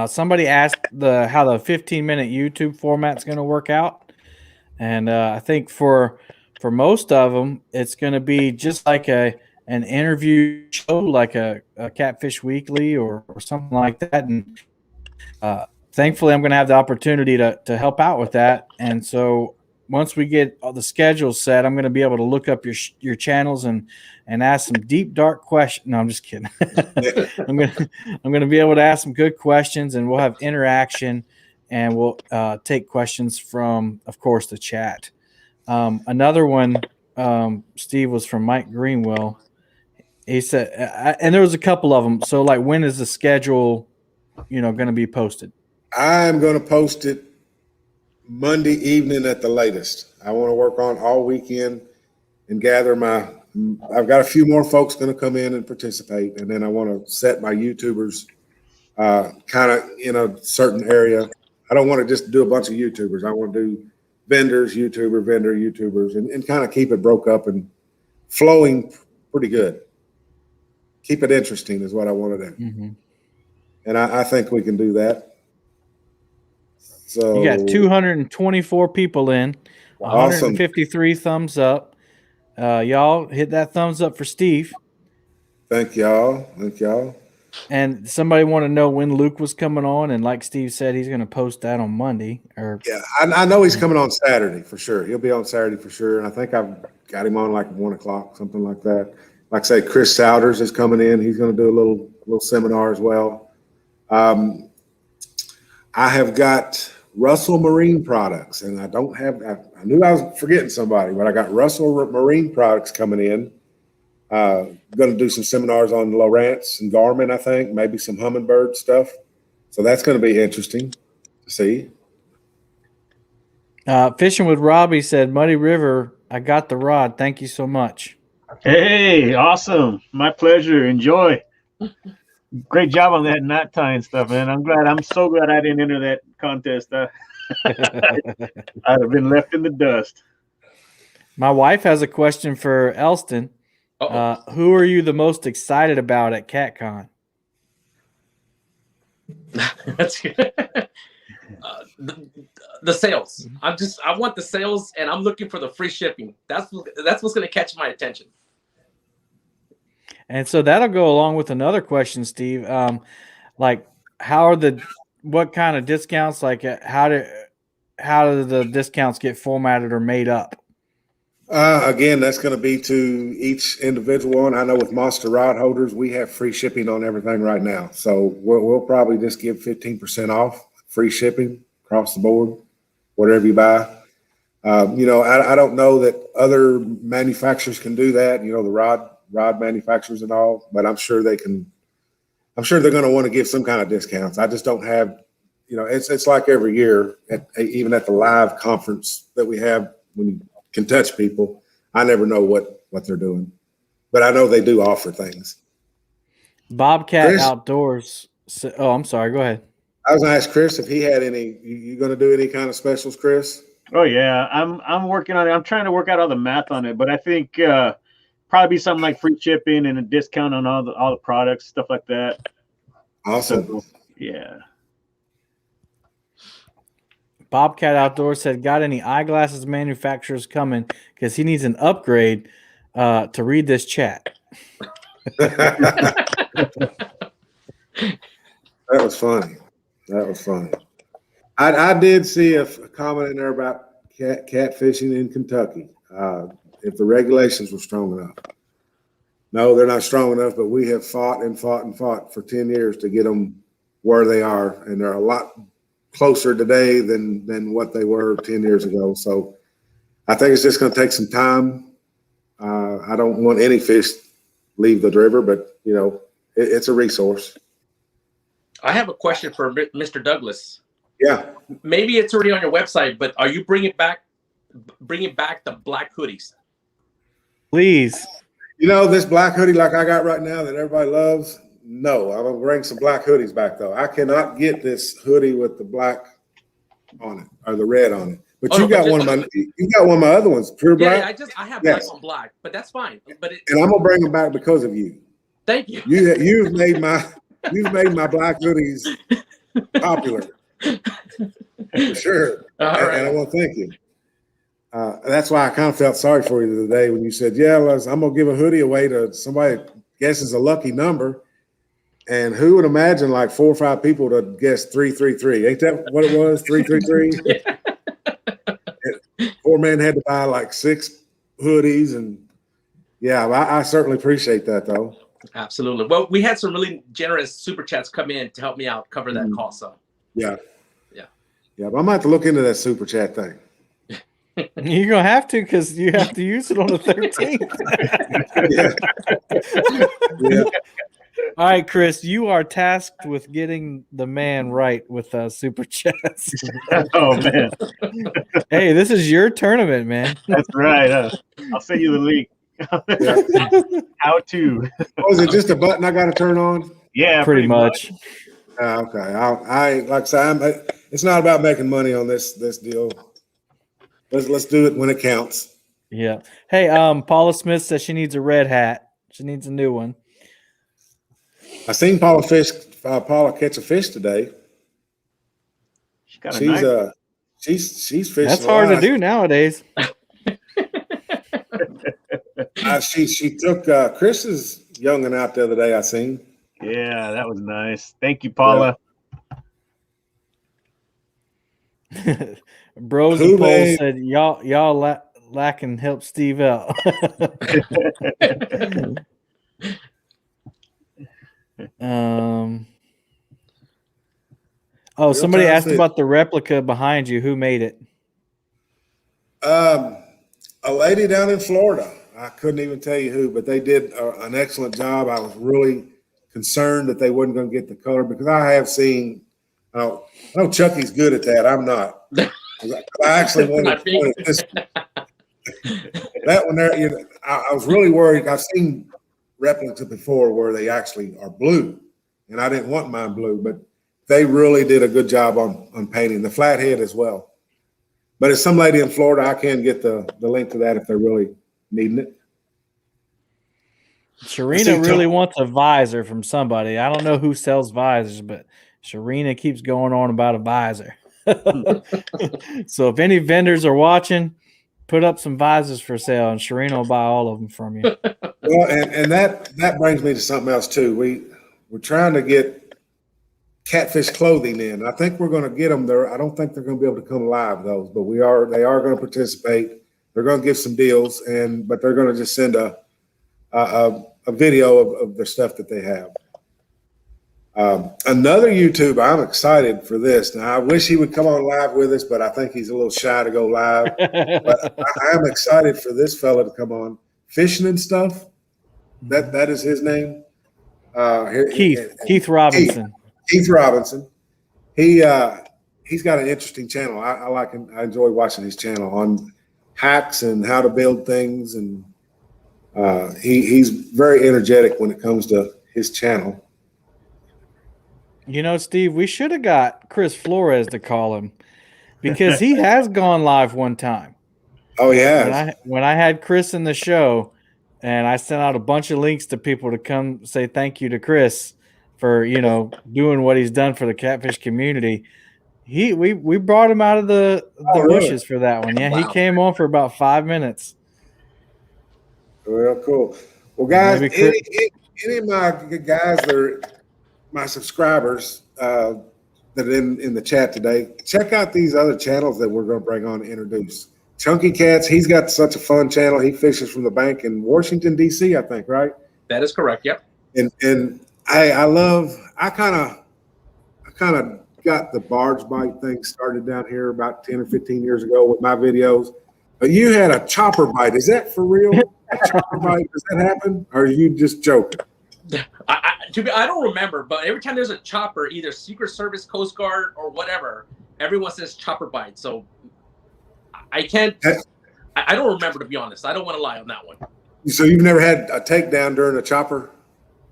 Somebody asked how the 15-minute YouTube format's going to work out, and I think for most of them, it's going to be just like an interview show, like a Catfish Weekly or something like that. And thankfully, I'm going to have the opportunity to help out with that. And so once we get all the schedules set, I'm going to be able to look up your channels and ask some deep, dark questions. No, I'm just kidding. I'm going to be able to ask some good questions, and we'll have interaction, and we'll take questions from, of course, the chat. Another one, Steve, was from Mike Greenwell. He said, and there was a couple of them. So, like, when is the schedule, going to be posted? I'm going to post it Monday evening at the latest. I want to work on all weekend and gather I've got a few more folks going to come in and participate. And then I want to set my YouTubers kind of in a certain area. I don't want to just do a bunch of YouTubers. I want to do vendors, YouTubers, and kind of keep it broke up and flowing pretty good. Keep it interesting is what I want to do. Mm-hmm. And I think we can do that. So you got 224 people in, awesome. 153 thumbs up. Y'all hit that thumbs up for Steve. Thank y'all. And somebody want to know when Luke was coming on, and like Steve said, he's going to post that on Monday. Yeah, I know he's coming on Saturday for sure. He'll be on Saturday for sure. And I think I've got him on like 1 o'clock, something like that. Like I say, Chris Souders is coming in. He's going to do a little seminar as well. I have got Russell Marine Products, and I knew I was forgetting somebody, but I got Russell Marine Products coming in. Going to do some seminars on Lowrance and Garmin, I think, maybe some Humminbird stuff. So that's going to be interesting to see. Fishing with Robbie said, Muddy River, I got the rod. Thank you so much. Hey, awesome. My pleasure. Enjoy. Great job on that knot tying stuff, man. I'm so glad I didn't enter that contest. I'd have been left in the dust. My wife has a question for Elston. Who are you the most excited about at CatCon? That's good. The sales. I want the sales, and I'm looking for the free shipping. That's what's going to catch my attention. And so that'll go along with another question, Steve. Like, what kind of discounts? Like, how do the discounts get formatted or made up? Again, that's going to be to each individual one. I know with Monster Rod holders, we have free shipping on everything right now. So we'll probably just give 15% off free shipping across the board, whatever you buy. I don't know that other manufacturers can do that, the rod manufacturers and all, but I'm sure they can. I'm sure they're going to want to give some kind of discounts. I just don't have, it's like every year, even at the live conference that we have when you can touch people, I never know what they're doing, but I know they do offer things. Bobcat Chris? Outdoors. Oh, I'm sorry. Go ahead. I was going to ask Chris if he had any. You going to do any kind of specials, Chris? Oh yeah, I'm working on it. I'm trying to work out all the math on it, but I think probably be something like free shipping and a discount on all the products, stuff like that. Awesome. So, yeah. Bobcat Outdoors said, got any eyeglasses manufacturers coming? Because he needs an upgrade to read this chat. That was funny. I did see a comment in there about catfishing in Kentucky. If the regulations were strong enough. No, they're not strong enough, but we have fought for 10 years to get them where they are. And they're a lot closer today than what they were 10 years ago. So I think it's just going to take some time. I don't want any fish leave the river, but it's a resource. I have a question for Mr. Douglas. Yeah. Maybe it's already on your website, but are you bringing back the black hoodies? Please. This black hoodie like I got right now that everybody loves. No, I'm gonna bring some black hoodies back though. I cannot get this hoodie with the black on it or the red on it. But you got one of my other ones, pure black. Yeah, I have Yes. black on black, but that's fine. But and I'm gonna bring them back because of you. Thank you. You've made my black hoodies popular for sure. All right. And I want to thank you. That's why I kind of felt sorry for you today when you said, "Yeah, I'm gonna give a hoodie away to somebody that guesses a lucky number." And who would imagine like 4 or 5 people to guess 333? Ain't that what it was? 333. Poor man had to buy like 6 hoodies, and yeah, I certainly appreciate that though. Absolutely. Well, we had some really generous super chats come in to help me out cover that cost. So yeah, but I'm gonna have to look into that super chat thing. You're gonna have to because you have to use it on the 13th. Yeah. All right, Chris, you are tasked with getting the man right with super chats. Oh man, Hey, this is your tournament, man. that's right. I'll send you the link. How to? Oh, is it just a button I got to turn on? Yeah, Pretty much. Okay. I like I say, it's not about making money on this deal. Let's do it when it counts. Yeah. Hey, Paula Smith says she needs a red hat. She needs a new one. I seen Paula catch a fish today. She's fishing. That's hard to do nowadays. She took Chris's young'un out the other day. I seen. Yeah, that was nice. Thank you, Paula. Bros and Poles said y'all lacking help Steve out. Somebody asked about the replica behind you. Who made it? A lady down in Florida. I couldn't even tell you who, but they did an excellent job. I was really concerned that they wasn't going to get the color because I have seen. I know Chucky's good at that. I'm not. I actually wanted to point at this. That one there, I was really worried. I've seen replicas before where they actually are blue, and I didn't want mine blue, but they really did a good job on painting the flathead as well. But it's some lady in Florida. I can get the link to that if they're really needing it. Sharina really wants a visor from somebody. I don't know who sells visors, but Sharina keeps going on about a visor. So if any vendors are watching, put up some visors for sale, and Sharina will buy all of them from you. Well, and that brings me to something else too. We're trying to get Catfish clothing in. I think we're going to get them there. I don't think they're going to be able to come live those, but they are going to participate. They're going to give some deals, but they're going to just send a video of their stuff that they have. Another YouTuber, I'm excited for this. Now, I wish he would come on live with us, but I think he's a little shy to go live. But I am excited for this fella to come on. Fishing and Stuff. That is his name. Keith Robinson. Keith Robinson. He's got an interesting channel. I like him. I enjoy watching his channel on hacks and how to build things, and he's very energetic when it comes to his channel. Steve, we should have got Chris Flores to call him because he has gone live one time. Oh, yeah. When I had Chris in the show, and I sent out a bunch of links to people to come say thank you to Chris for doing what he's done for the catfish community. We brought him out of the bushes for that one. Yeah, wow. He came on for about 5 minutes. Well, cool. Well, guys, any of my guys that are my subscribers that are in the chat today, check out these other channels that we're going to bring on to introduce. Chunky Cats, he's got such a fun channel. He fishes from the bank in Washington, D.C., I think, right? That is correct, yep. And I kind of got the barge bite thing started down here about 10 or 15 years ago with my videos. But you had a chopper bite. Is that for real? A chopper bite? Does that happen? Or are you just joking? I don't remember, but every time there's a chopper, either Secret Service, Coast Guard, or whatever, everyone says chopper bite. So I can't. I don't remember, to be honest. I don't want to lie on that one. So you've never had a takedown during a chopper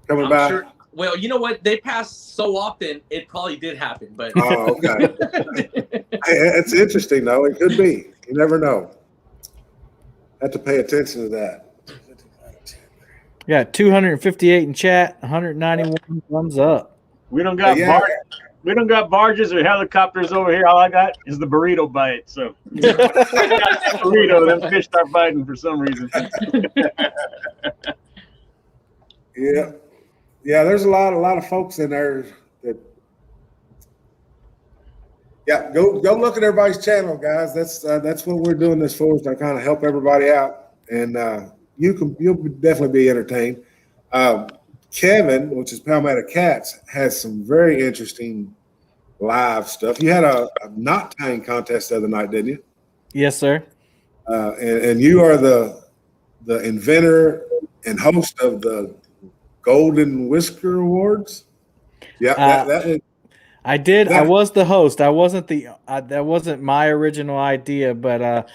coming by? Sure. Well, you know what? They pass so often, it probably did happen. But oh, okay. It's interesting, though. It could be. You never know. Have to pay attention to that. We got 258 in chat, 191 thumbs up. We don't got we don't got barges or helicopters over here. All I got is the burrito bite. So burrito, them fish start biting for some reason. Yeah. Yeah, there's a lot of folks in there that go look at everybody's channel, guys. That's what we're doing this for, is to kind of help everybody out. And you'll definitely be entertained. Kevin, which is Palmetto Cats, has some very interesting live stuff. You had a knot tying contest the other night, didn't you? Yes, sir. And you are the inventor and host of the Golden Whisker Awards. Yeah, that was. I did. I was the host. I wasn't that wasn't my original idea, but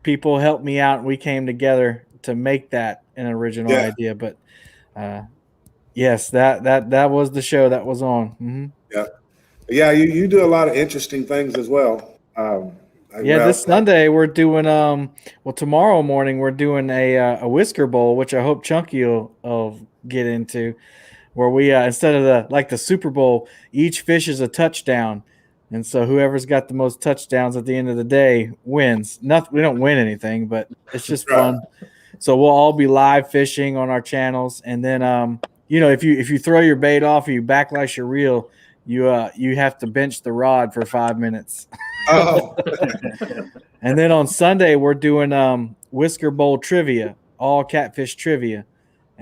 people helped me out, and we came together to make that an original idea. But yes, that was the show that was on. Mm-hmm. Yeah. You do a lot of interesting things as well. This Sunday we're doing tomorrow morning we're doing a whisker bowl, which I hope Chunky will get into, where we instead of the Super Bowl, each fish is a touchdown, and so whoever's got the most touchdowns at the end of the day wins. We don't win anything, but it's just fun. So we'll all be live fishing on our channels, and then if you throw your bait off or you backlash your reel, you have to bench the rod for 5 minutes. Oh. And then on Sunday we're doing whisker bowl trivia, all catfish trivia.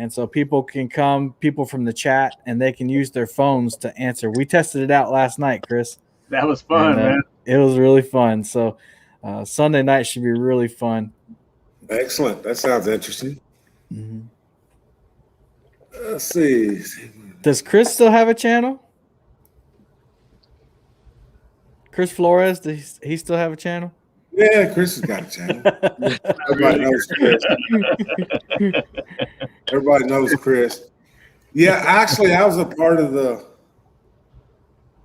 And so people can come, people from the chat, and they can use their phones to answer. We tested it out last night, Chris. That was fun, man. It was really fun. So Sunday night should be really fun. Excellent. That sounds interesting. Mm-hmm. Let's see. Does Chris still have a channel? Chris Flores, does he still have a channel? Yeah, Chris has got a channel. Everybody knows Chris. Everybody knows Chris. Yeah, actually, I was a part of the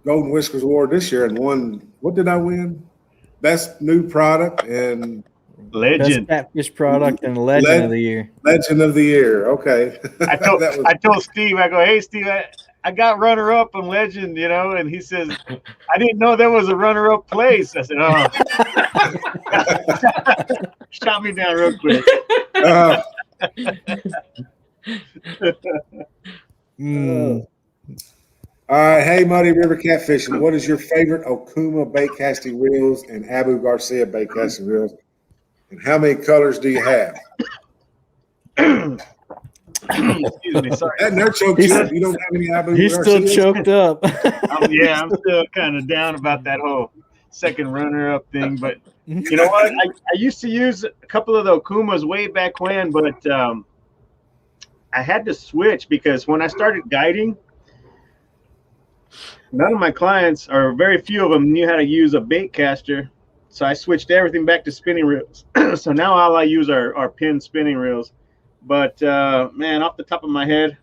Golden Whiskers Award this year and won. What did I win? Best new product and legend. Best catfish product and legend of the year. Legend of the year. Okay. I told Steve, I go, hey, Steve, I got runner-up and legend, and he says, I didn't know there was a runner-up place. I said, oh. Shot me down real quick. All right. Hey, Muddy River Catfishing, what is your favorite Okuma bait casting reels and Abu Garcia bait casting reels? And how many colors do you have? Excuse me, sorry. That nerd choked you up. You don't have any Abu He's Garcias? still choked up. I'm still kind of down about that whole second runner-up thing. But you know what? I used to use a couple of the Okumas way back when, but I had to switch because when I started guiding, none of my clients, or very few of them, knew how to use a bait caster. So I switched everything back to spinning reels. So now all I use are pin spinning reels. But man, off the top of my head,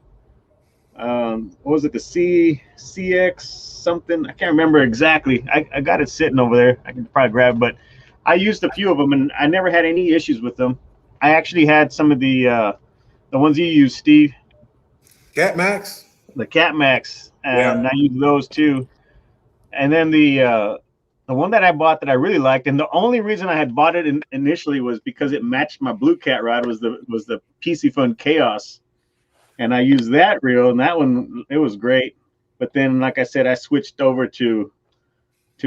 what was it? The CX something? I can't remember exactly. I got it sitting over there. I can probably grab it, but I used a few of them and I never had any issues with them. I actually had some of the ones you used, Steve. Cat Max? The Cat Max. And I used those too. And then the one that I bought that I really liked, and the only reason I had bought it initially was because it matched my Blue Cat rod, was the PC Fun Chaos, and I used that reel, and that one, it was great. But then, like I said, I switched over to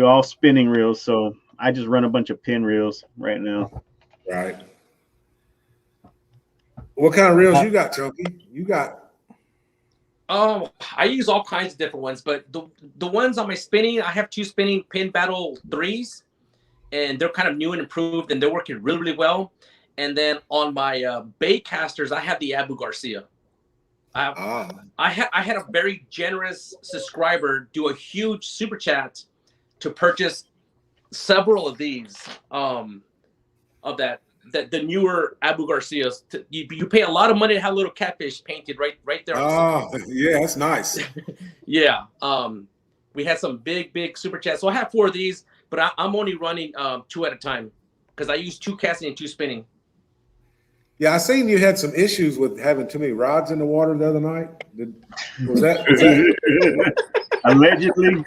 all spinning reels, so I just run a bunch of pin reels right now. Right. What kind of reels you got, Chunky? You got? I use all kinds of different ones, but the ones on my spinning, I have two spinning pin battle 3s, and they're kind of new and improved, and they're working really, really well. And then on my bait casters, I have the Abu Garcia. I had a very generous subscriber do a huge super chat to purchase several of these of the newer Abu Garcias. You pay a lot of money to have little catfish painted right there. Yeah, that's nice. Yeah. We had some big super chats. So I have 4 of these, but I'm only running 2 at a time because I use 2 casting and 2 spinning. Yeah, I seen you had some issues with having too many rods in the water the other night. Was that Allegedly?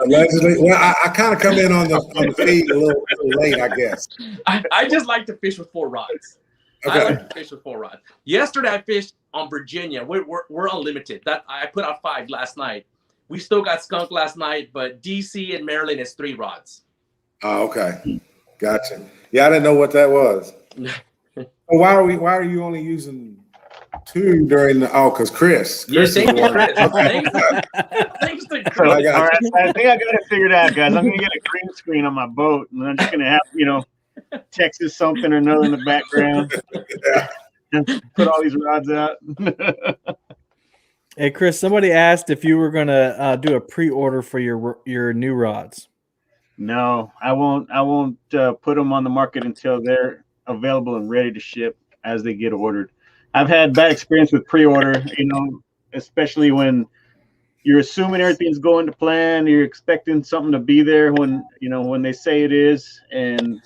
allegedly? Well, I kind of come in on the feed a little late, I guess. I just like to fish with 4 rods. Okay. I like to fish with 4 rods. Yesterday I fished on Virginia. We're unlimited. That I put out 5 last night. We still got skunk last night, but DC and Maryland is 3 rods. Oh, okay. Gotcha. Yeah, I didn't know what that was. Why are you only using 2 during the? Because Chris. Yes, Chris thank you, is Chris. one. Okay. Thanks to So, Chris. all right, I think I got it figured out, guys. I'm gonna get a green screen on my boat, and I'm just gonna have Texas something or another in the background. And put all these rods out. Hey, Chris, somebody asked if you were going to do a pre-order for your new rods. No, I won't. Put them on the market until they're available and ready to ship as they get ordered. I've had bad experience with pre-order, especially when you're assuming everything's going to plan. You're expecting something to be there when they say it is, and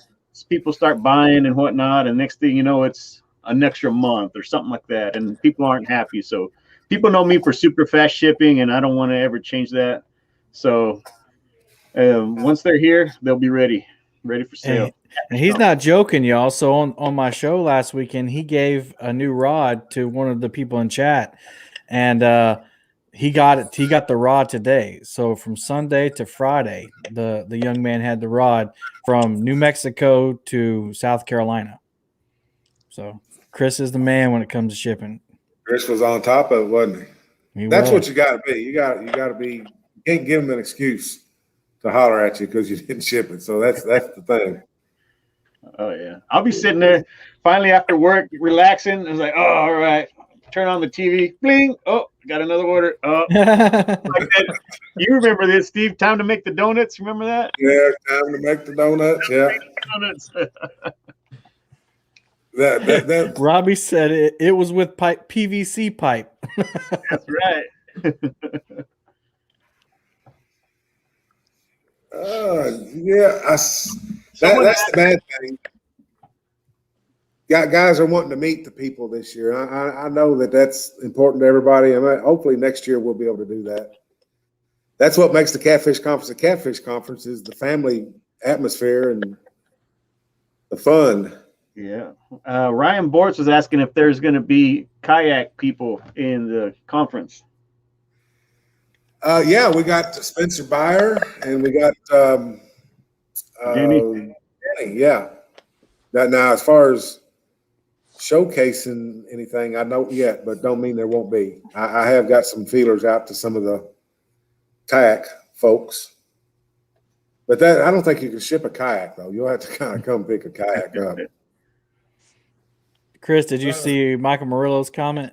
people start buying and whatnot. And next thing you know, it's an extra month or something like that, and people aren't happy. So people know me for super fast shipping, and I don't want to ever change that. So once they're here, they'll be ready for sale. And he's not joking, y'all. So on my show last weekend, he gave a new rod to one of the people in chat, and he got it. He got the rod today. So from Sunday to Friday, the young man had the rod from New Mexico to South Carolina. So Chris is the man when it comes to shipping. Chris was on top of it, wasn't he? That's what you got to be. You got to be. You can't give him an excuse to holler at you because you didn't ship it. So that's the thing. Oh yeah, I'll be sitting there finally after work, relaxing. I was like, oh, all right. Turn on the TV, bling. Oh, got another order. Oh, like that. You remember this, Steve? Time to make the donuts. Remember that? Yeah, time to make the donuts. Yeah. Donuts. that Robbie said it was with PVC pipe. That's right. Yeah, that's the bad thing. Guys are wanting to meet the people this year. I know that's important to everybody, and hopefully next year we'll be able to do that. That's what makes the Catfish Conference a Catfish Conference, is the family atmosphere and the fun. Yeah. Ryan Bortz was asking if there's going to be kayak people in the conference. Yeah, we got Spencer Byer and we got Denny. Yeah. Now, as far as showcasing anything, I don't yet, but don't mean there won't be. I have got some feelers out to some of the kayak folks. But I don't think you can ship a kayak, though. You'll have to kind of come pick a kayak up. Chris, did you see Michael Murillo's comment?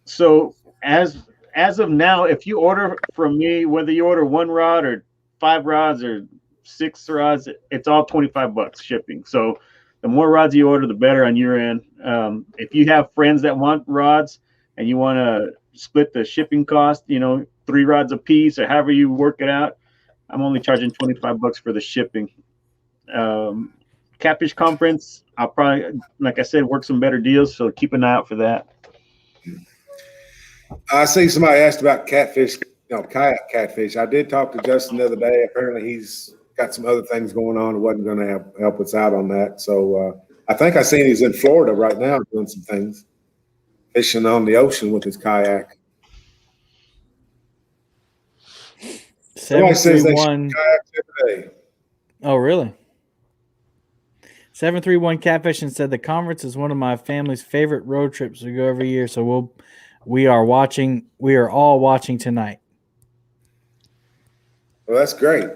So as of now, if you order from me, whether you order 1 rod or 5 rods or 6 rods, it's all $25 shipping. So the more rods you order, the better on your end. If you have friends that want rods and you want to split the shipping cost, 3 rods a piece or however you work it out, I'm only charging $25 for the shipping. Catfish Conference, I'll probably, like I said, work some better deals. So keep an eye out for that. I see somebody asked about catfish, kayak catfish. I did talk to Justin the other day. Apparently he's got some other things going on and wasn't going to help us out on that. So I think I seen he's in Florida right now doing some things, fishing on the ocean with his kayak. 731. Oh, really? 731 Catfishing said the conference is one of my family's favorite road trips we go every year. So we are all watching tonight. Well, that's great.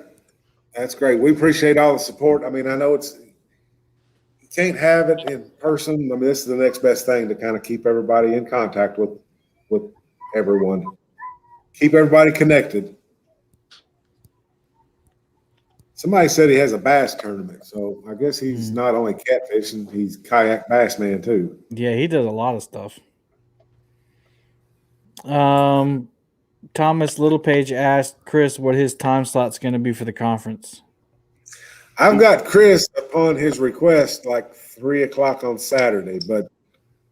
That's great. We appreciate all the support. I mean, I know you can't have it in person. I mean, this is the next best thing to kind of keep everybody in contact with everyone. Keep everybody connected. Somebody said he has a bass tournament, so I guess he's not only catfishing, he's kayak bass man too. Yeah, he does a lot of stuff. Thomas Littlepage asked Chris what his time slot's going to be for the conference. I've got Chris upon his request like 3 o'clock on Saturday, but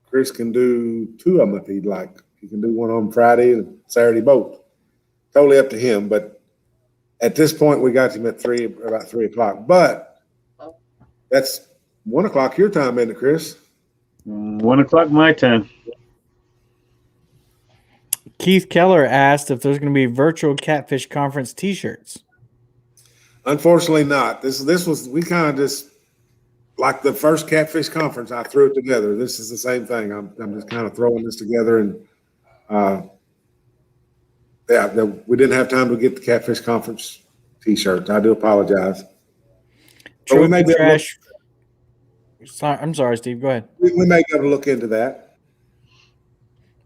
Chris can do 2 of them if he'd like. He can do one on Friday and Saturday both. Totally up to him, but at this point we got him at about 3 o'clock. But that's 1 o'clock your time, isn't it, Chris? 1 o'clock my time. Keith Keller asked if there's going to be virtual Catfish Conference T-shirts. Unfortunately not. We kind of just, like the first Catfish Conference, I threw it together. This is the same thing. I'm just kind of throwing this together, and we didn't have time to get the Catfish Conference T-shirts. I do apologize. But we may be able to, I'm sorry, Steve. Go ahead. we may be able to look into that.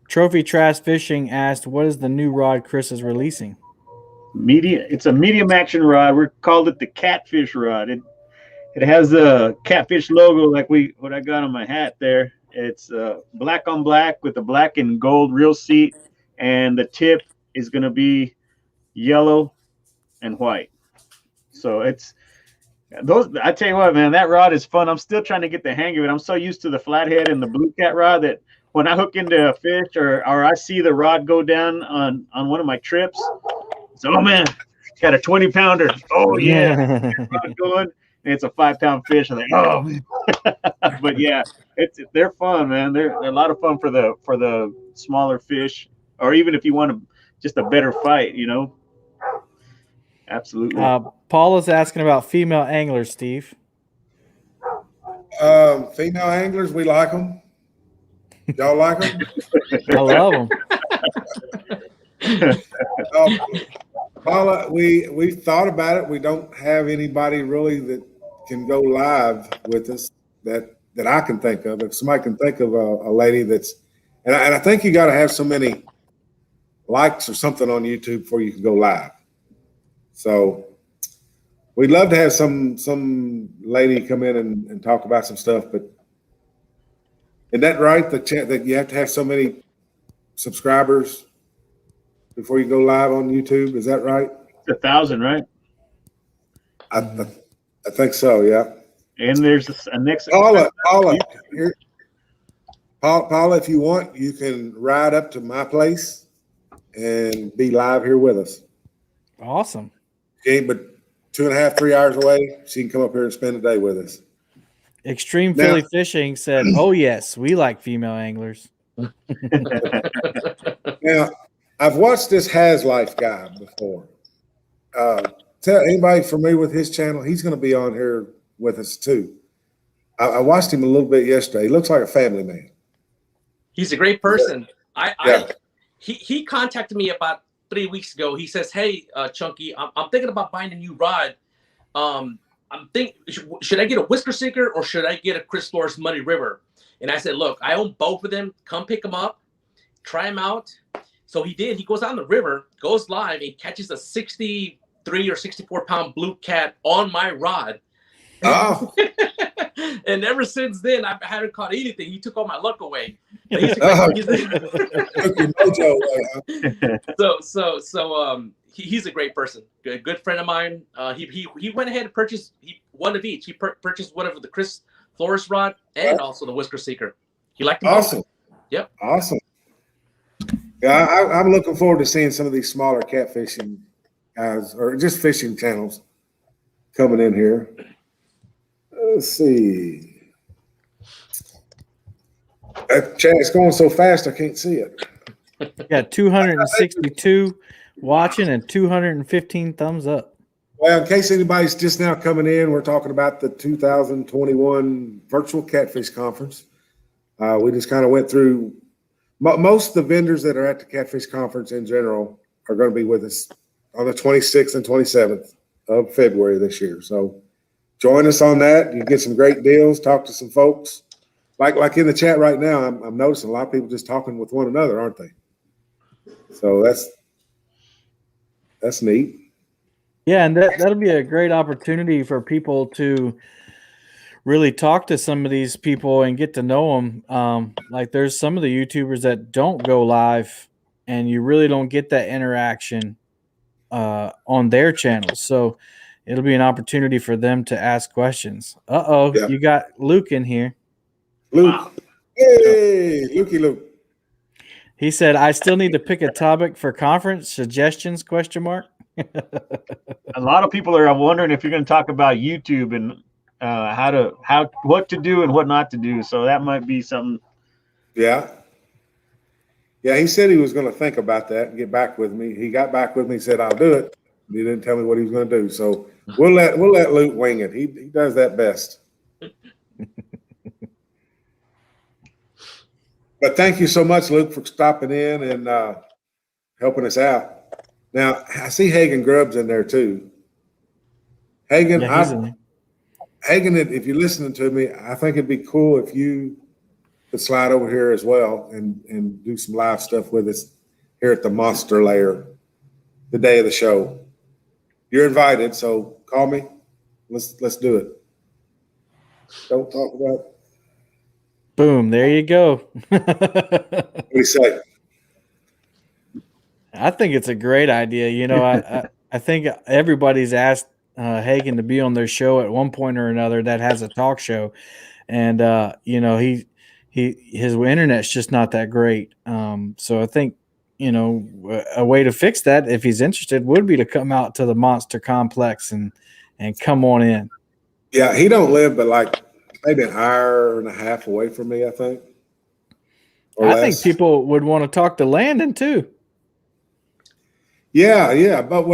Trophy Trash Fishing asked, what is the new rod Chris is releasing? It's a medium action rod. We called it the Catfish rod. It has a Catfish logo like what I got on my hat there. It's black on black with a black and gold reel seat, and the tip is going to be yellow and white. So I tell you what, man, that rod is fun. I'm still trying to get the hang of it. I'm so used to the flathead and the blue cat rod that when I hook into a fish or I see the rod go down on one of my trips, so, oh man, it's got a 20-pounder. Oh yeah, rod going, and it's a 5-pound fish. I'm like, oh man. But yeah, they're fun, man. They're a lot of fun for the smaller fish, or even if you want just a better fight, Absolutely. Paul is asking about female anglers, Steve. Female anglers, we like them. Y'all like them? I love them. Paula, we thought about it. We don't have anybody really that can go live with us that I can think of. If somebody can think of a lady that's, and I think you got to have so many likes or something on YouTube before you can go live. So we'd love to have some lady come in and talk about some stuff, but isn't that right? That you have to have so many subscribers before you go live on YouTube. Is that right? 1,000, right? I think so. Yeah. And there's a next. Paula, if you want, you can ride up to my place and be live here with us. Awesome. Okay, but 2.5, 3 hours away, she can come up here and spend a day with us. Extreme Philly Fishing said, oh yes, we like female anglers. Now, I've watched this Has Life guy before. Tell anybody familiar with his channel, he's going to be on here with us too. I watched him a little bit yesterday. He looks like a family man. He's a great person. He contacted me about 3 weeks ago. He says, hey, Chunky, I'm thinking about buying a new rod. Should I get a whisker sinker or should I get a Chris Flores Muddy River? And I said, look, I own both of them. Come pick them up, try them out. So he did. He goes out on the river, goes live, and catches a 63 or 64-pound blue cat on my rod. Oh. And ever since then, I haven't caught anything. He took all my luck away. He's a great person. Good friend of mine. He went ahead and purchased one of each. He purchased one of the Chris Flores rod and also the whisker seeker. He liked them awesome. Both. Yep. Awesome. Yeah, I'm looking forward to seeing some of these smaller catfishing guys or just fishing channels coming in here. Let's see. That chat's going so fast I can't see it. Got 262 watching and 215 thumbs up. Well, in case anybody's just now coming in, we're talking about the 2021 Virtual Catfish Conference. We just kind of went through most of the vendors that are at the Catfish Conference in general are going to be with us on the 26th and 27th. of February this year. So join us on that. You get some great deals, talk to some folks. Like in the chat right now, I'm noticing a lot of people just talking with one another, aren't they? So that's neat. Yeah, and that'll be a great opportunity for people to really talk to some of these people and get to know them. Like there's some of the YouTubers that don't go live, and you really don't get that interaction on their channels. So it'll be an opportunity for them to ask questions. Yeah. You got Luke in here. Luke. Wow. Hey, Lukey Luke. He said, "I still need to pick a topic for conference suggestions?" ? A lot of people are wondering if you're going to talk about YouTube and what to do and what not to do. So that might be something. Yeah. Yeah, he said he was going to think about that and get back with me. He got back with me, said, I'll do it. He didn't tell me what he was going to do. So we'll let Luke wing it. He does that best. But thank you so much, Luke, for stopping in and helping us out. Now, I see Hagen Grubbs in there too. Hagen, Yeah, he's in there. Hagen, if you're listening to me, I think it'd be cool if you could slide over here as well and do some live stuff with us here at the Monster Lair the day of the show. You're invited, so call me. Let's do it. Don't talk about. Boom, there you go. What do you say? I think it's a great idea. You know, I think everybody's asked Hagen to be on their show at one point or another that has a talk show, and you know his internet's just not that great. So I think a way to fix that, if he's interested, would be to come out to the Monster Complex and come on in. Yeah, he don't live but like maybe an hour and a half away from me, I think. Or I less. think people would want to talk to Landon too. Yeah, but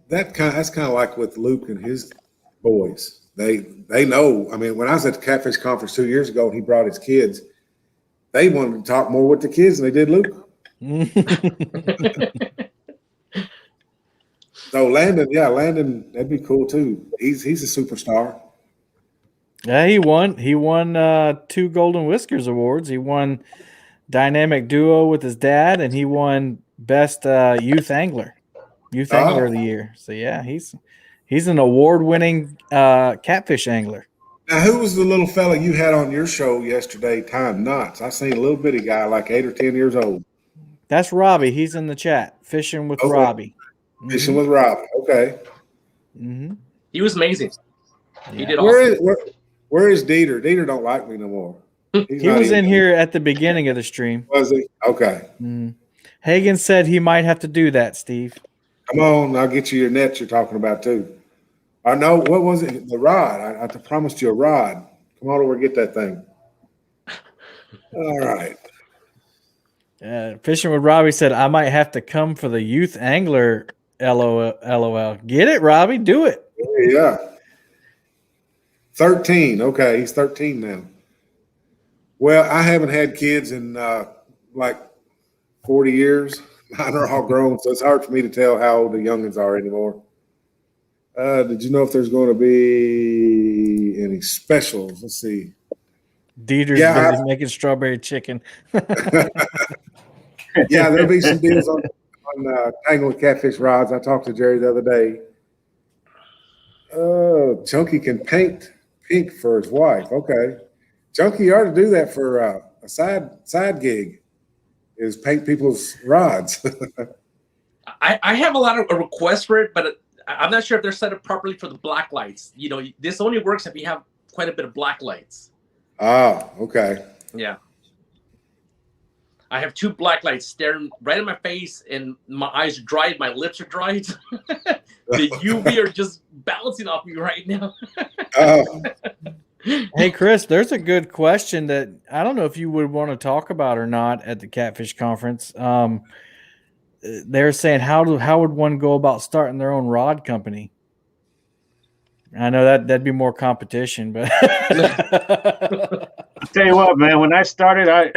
that's kind of like with Luke and his boys. They know. I mean, when I was at the Catfish conference 2 years ago and he brought his kids, they wanted to talk more with the kids than they did Luke. So Landon, that'd be cool too. He's a superstar. Yeah, he won 2 Golden Whiskers awards. He won Dynamic Duo with his dad, and he won Best Youth Angler of the Year. So yeah, he's an award-winning catfish angler. Now, who was the little fella you had on your show yesterday, Time Knots? I seen a little bitty guy, like 8 or 10 years old. That's Robbie. He's in the chat. Fishing with Robbie. Fishing with Robbie. Okay. Mm-hmm. He was amazing. Yeah. He did awesome. Where is Dieter? Dieter don't like me no more. He was in here at the beginning of the stream. Was he? Okay. Hagen said he might have to do that, Steve. Come on, I'll get you your net you're talking about too. I know, what was it? The rod. I promised you a rod. Come on over and get that thing. All right. Fishing with Robbie said, I might have to come for the youth angler. LOL. Get it, Robbie? Do it. Yeah. 13. Okay, he's 13 now. Well, I haven't had kids in like 40 years. Mine are all grown, so it's hard for me to tell how old the youngins are anymore. Did you know if there's going to be any specials? Let's see. Dieter's busy making strawberry chicken. Yeah, there'll be some deals on Tangle with Catfish rods. I talked to Jerry the other day. Chunky can paint pink for his wife. Okay. Chunky, you ought to do that for a side gig, is paint people's rods. I have a lot of requests for it, but I'm not sure if they're set up properly for the black lights. You know, this only works if you have quite a bit of black lights. Ah, okay. Yeah. I have 2 black lights staring right in my face, and my eyes are dried, my lips are dried. The UV are just bouncing off me right now. Hey, Chris, there's a good question that I don't know if you would want to talk about or not at the Catfish conference. They're saying how would one go about starting their own rod company? I know that'd be more competition, but I'll tell you what, man. When I started,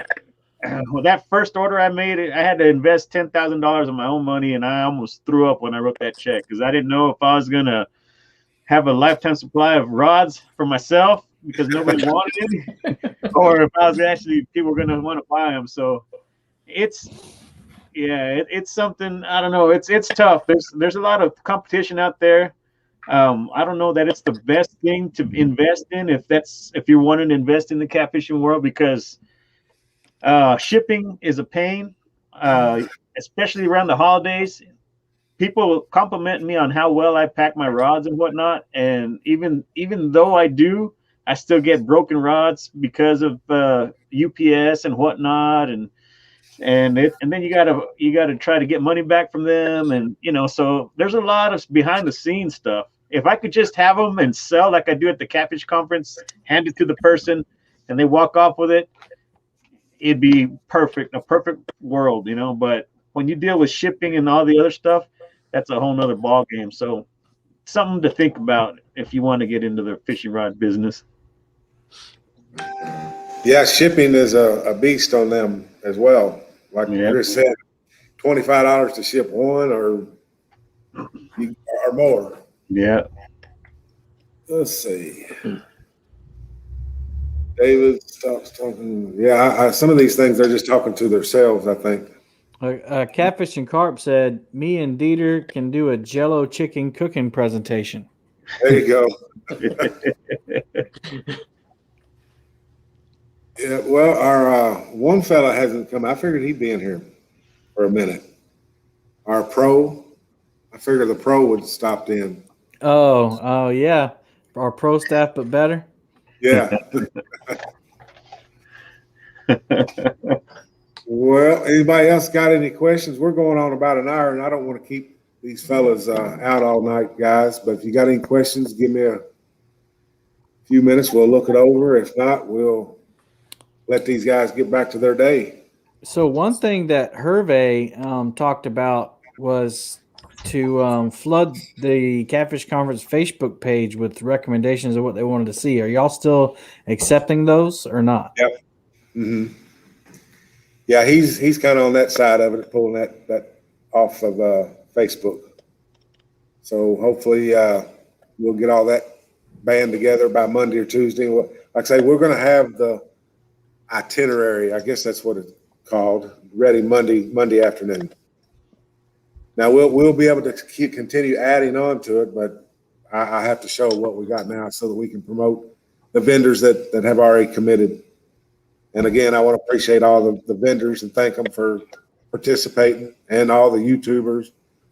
with that first order I made, I had to invest $10,000 of my own money, and I almost threw up when I wrote that check because I didn't know if I was gonna have a lifetime supply of rods for myself because nobody wanted it, or if I was actually people were going to want to buy them. So it's it's something. I don't know. It's tough. There's a lot of competition out there. I don't know that it's the best thing to invest in if you're wanting to invest in the catfishing world, because shipping is a pain, especially around the holidays. People compliment me on how well I pack my rods and whatnot, and even though I do, I still get broken rods because of UPS and whatnot, and then you gotta try to get money back from them, and so there's a lot of behind the scenes stuff. If I could just have them and sell like I do at the Catfish conference, hand it to the person, and they walk off with it, it'd be perfect, a perfect world, But when you deal with shipping and all the other stuff, that's a whole nother ball game. So something to think about if you want to get into the fishing rod business. Yeah, shipping is a beast on them as well. Like Chris said, $25 to ship one or more. Yeah. Let's see. David stops talking. Yeah, some of these things they're just talking to themselves, I think. Catfish and Carp said, me and Dieter can do a Jello chicken cooking presentation. There you go. Yeah, well, our one fella hasn't come. I figured he'd be in here for a minute. Our pro, I figured the pro would have stopped in. Oh, yeah. Our pro staff, but better. Yeah. Well, anybody else got any questions? We're going on about an hour, and I don't want to keep these fellas out all night, guys. But if you got any questions, give me a few minutes. We'll look it over. If not, we'll let these guys get back to their day. So one thing that Hervé talked about was to flood the Catfish Conference Facebook page with recommendations of what they wanted to see. Are y'all still accepting those or not? Yep. Mm-hmm. Yeah, he's kind of on that side of it, pulling that off of Facebook. So hopefully we'll get all that band together by Monday or Tuesday. Like I say, we're going to have the itinerary, I guess that's what it's called, ready Monday afternoon. Now we'll be able to continue adding on to it, but I have to show what we got now so that we can promote the vendors that have already committed. And again, I want to appreciate all the vendors and thank them for participating, and all the YouTubers,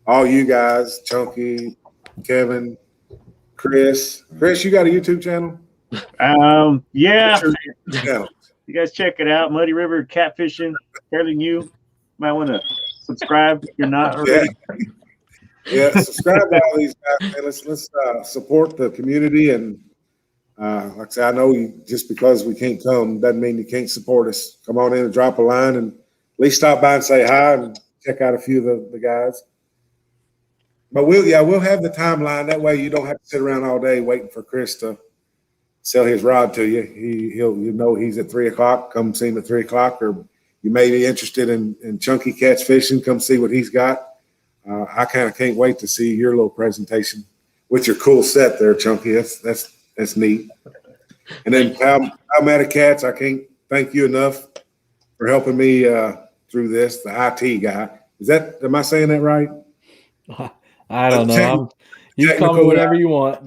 all you guys, Chunky, Kevin, Chris. Chris, you got a YouTube channel? Yeah. Yeah. You guys check it out. Muddy River Catfishing, fairly new. Might want to subscribe if you're not already. Yeah, subscribe to all these guys. Man. Let's support the community, and like I say, I know just because we can't come doesn't mean you can't support us. Come on in and drop a line, and at least stop by and say hi and check out a few of the guys. But we'll have the timeline. That way you don't have to sit around all day waiting for Chris to sell his rod to you. He's at 3:00. Come see him at 3:00, or you may be interested in chunky catch fishing. Come see what he's got. I kind of can't wait to see your little presentation with your cool set there, Chunky. That's neat. And then Palmetto Cats, I can't thank you enough for helping me through this. The IT guy, am I saying that right? I don't know. You can call me whatever you want.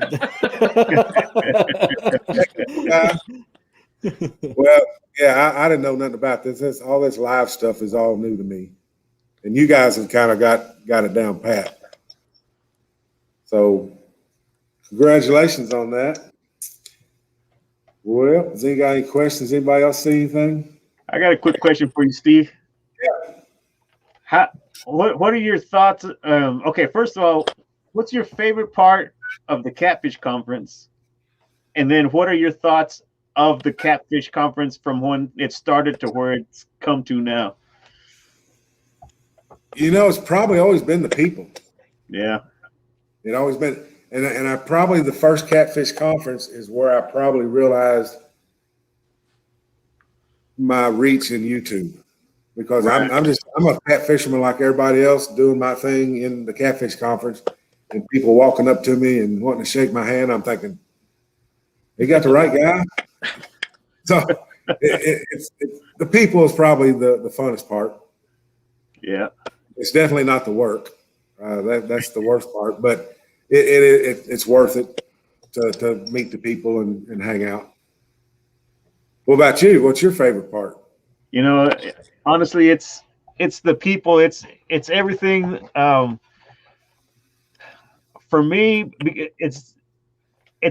Well, yeah, I didn't know nothing about this. All this live stuff is all new to me, and you guys have kind of got it down pat. So, congratulations on that. Well, has anybody got any questions? Anybody else see anything? I got a quick question for you, Steve. Yeah. What are your thoughts? Okay, first of all, what's your favorite part of the Catfish Conference? And then what are your thoughts of the Catfish Conference from when it started to where it's come to now? It's probably always been the people. Yeah. It always been, and I probably the first Catfish Conference is where I probably realized my reach in YouTube, because right. I'm a cat fisherman like everybody else, doing my thing in the Catfish Conference, and people walking up to me and wanting to shake my hand. I'm thinking, they got the right guy. So it's the people is probably the funnest part. Yeah. It's definitely not the work. That's the worst part, but it's worth it to meet the people and hang out. What about you? What's your favorite part? You know, honestly, it's the people. It's everything. For me, it's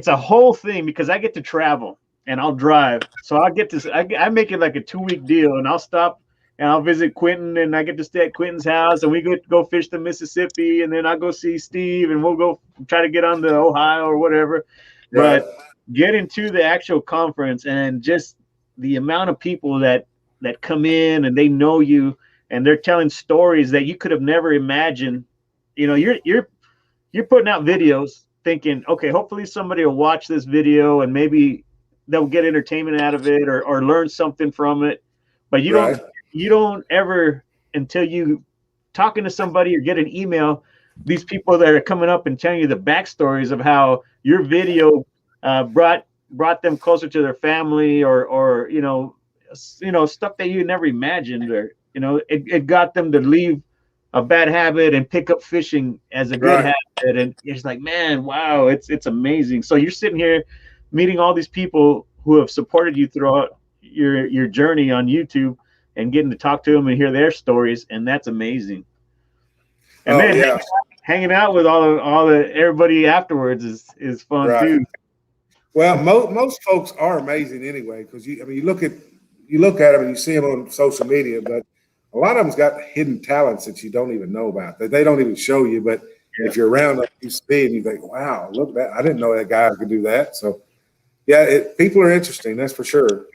a whole thing because I get to travel and I'll drive. So I get to I make it like a 2-week deal, and I'll stop and I'll visit Quentin, and I get to stay at Quentin's house, and we go fish the Mississippi, and then I'll go see Steve, and we'll go try to get on to Ohio or whatever. Right. But getting to the actual conference and just the amount of people that come in and they know you and they're telling stories that you could have never imagined. You know, you're putting out videos thinking, okay, hopefully somebody will watch this video and maybe they'll get entertainment out of it or learn something from it. But you don't ever, until you talking to somebody or get an email, these people that are coming up and telling you the backstories of how your video brought them closer to their family or stuff that you never imagined, or it got them to leave a bad habit and pick up fishing as a good habit. And it's like, man, wow, it's amazing. So you're sitting here meeting all these people who have supported you throughout your journey on YouTube and getting to talk to them and hear their stories, and that's amazing. And then hanging out with all the everybody afterwards is fun too. Well, most folks are amazing anyway, because you look at them and you see them on social media, but a lot of them's got hidden talents that you don't even know about, that they don't even show you. But if you're around them, you see and you think, wow, look at that. I didn't know that guy could do that. So, yeah, people are interesting, that's for sure.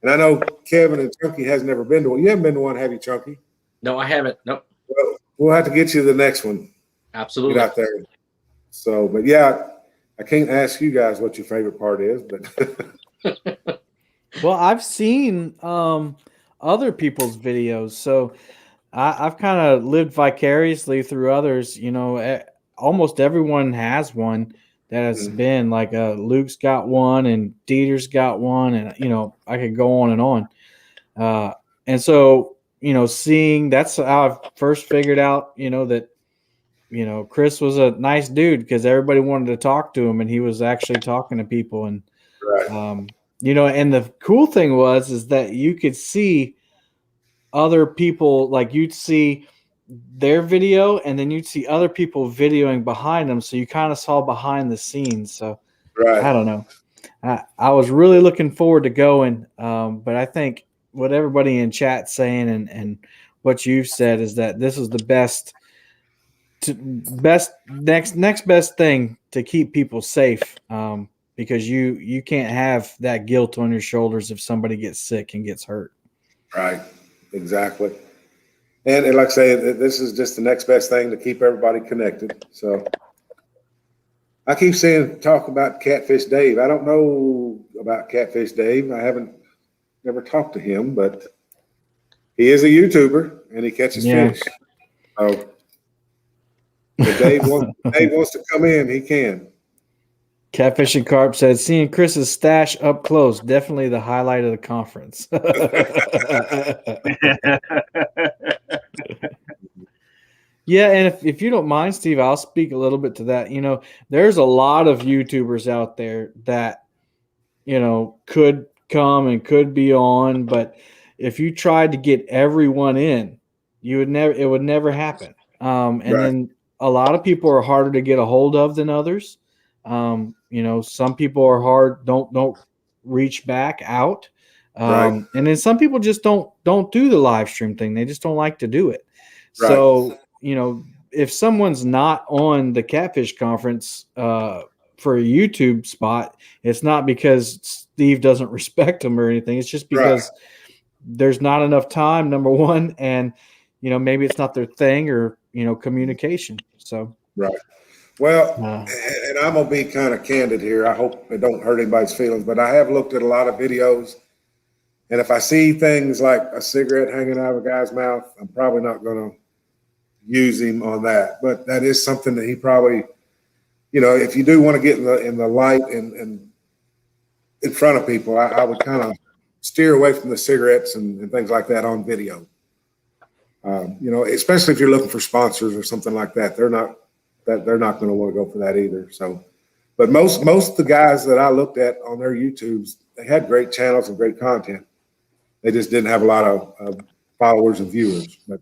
And I know Kevin and Chunky has never been to one. You haven't been to one, have you, Chunky? No, I haven't. Nope. Well, we'll have to get you to the next one. Absolutely. Get out there. So, but yeah, I can't ask you guys what your favorite part is, but well, I've seen other people's videos, so I've kind of lived vicariously through others. Almost everyone has one that has been like Luke's got one and Dieter's got one, and I could go on and on. And so seeing, that's how I first figured out that Chris was a nice dude, because everybody wanted to talk to him, and he was actually talking to people. And and the cool thing is that you could see other people, like you'd see their video and then you'd see other people videoing behind them. So you kind of saw behind the scenes. So I don't know. I was really looking forward to going. But I think what everybody in chat's saying and what you've said is that this is the next best thing to keep people safe. Because you can't have that guilt on your shoulders if somebody gets sick and gets hurt. Right. Exactly. And like I say, this is just the next best thing to keep everybody connected. So I keep saying, talk about Catfish Dave. I don't know about Catfish Dave. I haven't never talked to him, but he is a YouTuber and he catches fish. So if Dave wants to come in, he can. Catfish and Carp said, seeing Chris's stash up close, definitely the highlight of the conference. Yeah, and if you don't mind, Steve, I'll speak a little bit to that. There's a lot of YouTubers out there that, could come and could be on, but if you tried to get everyone in, it would never happen. Then a lot of people are harder to get a hold of than others. Some people are hard, don't reach back out. And then some people just don't do the live stream thing. They just don't like to do it. So, if someone's not on the Catfish conference for a YouTube spot, it's not because Steve doesn't respect them or anything. It's just because there's not enough time, number one, and maybe it's not their thing, or communication. So Well, and I'm gonna be kind of candid here. I hope it don't hurt anybody's feelings, but I have looked at a lot of videos, and if I see things like a cigarette hanging out of a guy's mouth, I'm probably not gonna use him on that. But that is something that he probably if you do want to get in the light and in front of people, I would kind of steer away from the cigarettes and things like that on video. Especially if you're looking for sponsors or something like that, they're not going to want to go for that either. So, but most of the guys that I looked at on their YouTubes, they had great channels and great content. They just didn't have a lot of followers and viewers. But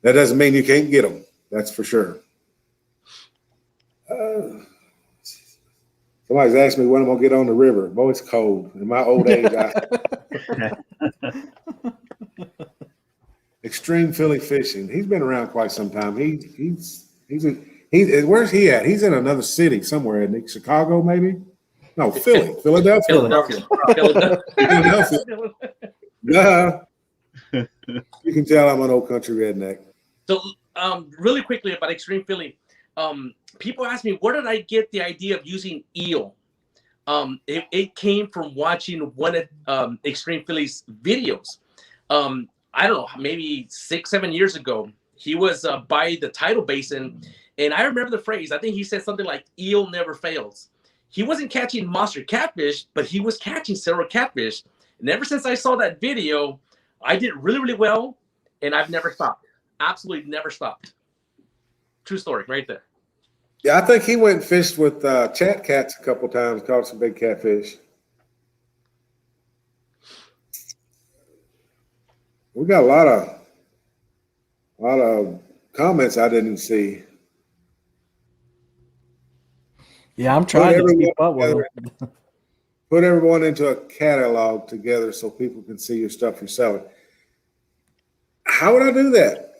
that doesn't mean you can't get them. That's for sure. Somebody's asked me when I'm gonna get on the river. Boy, it's cold. In my old age, Extreme Philly Fishing. He's been around quite some time. Where's he at? He's in another city somewhere. In Chicago, maybe? No, Philadelphia. Philadelphia. Nah. You can tell I'm an old country redneck. So, really quickly about Extreme Philly. People ask me, where did I get the idea of using eel? It came from watching one of Extreme Philly's videos. I don't know, maybe 6-7 years ago. He was by the tidal basin, and I remember the phrase. I think he said something like, eel never fails. He wasn't catching monster catfish, but he was catching several catfish. And ever since I saw that video, I did really, really well, and I've never stopped. Absolutely never stopped. True story right there. Yeah, I think he went and fished with chat cats a couple times, caught some big catfish. We got a lot of comments I didn't see. Yeah, I'm trying to keep up with them. Put everyone into a catalog together so people can see your stuff you're selling. How would I do that?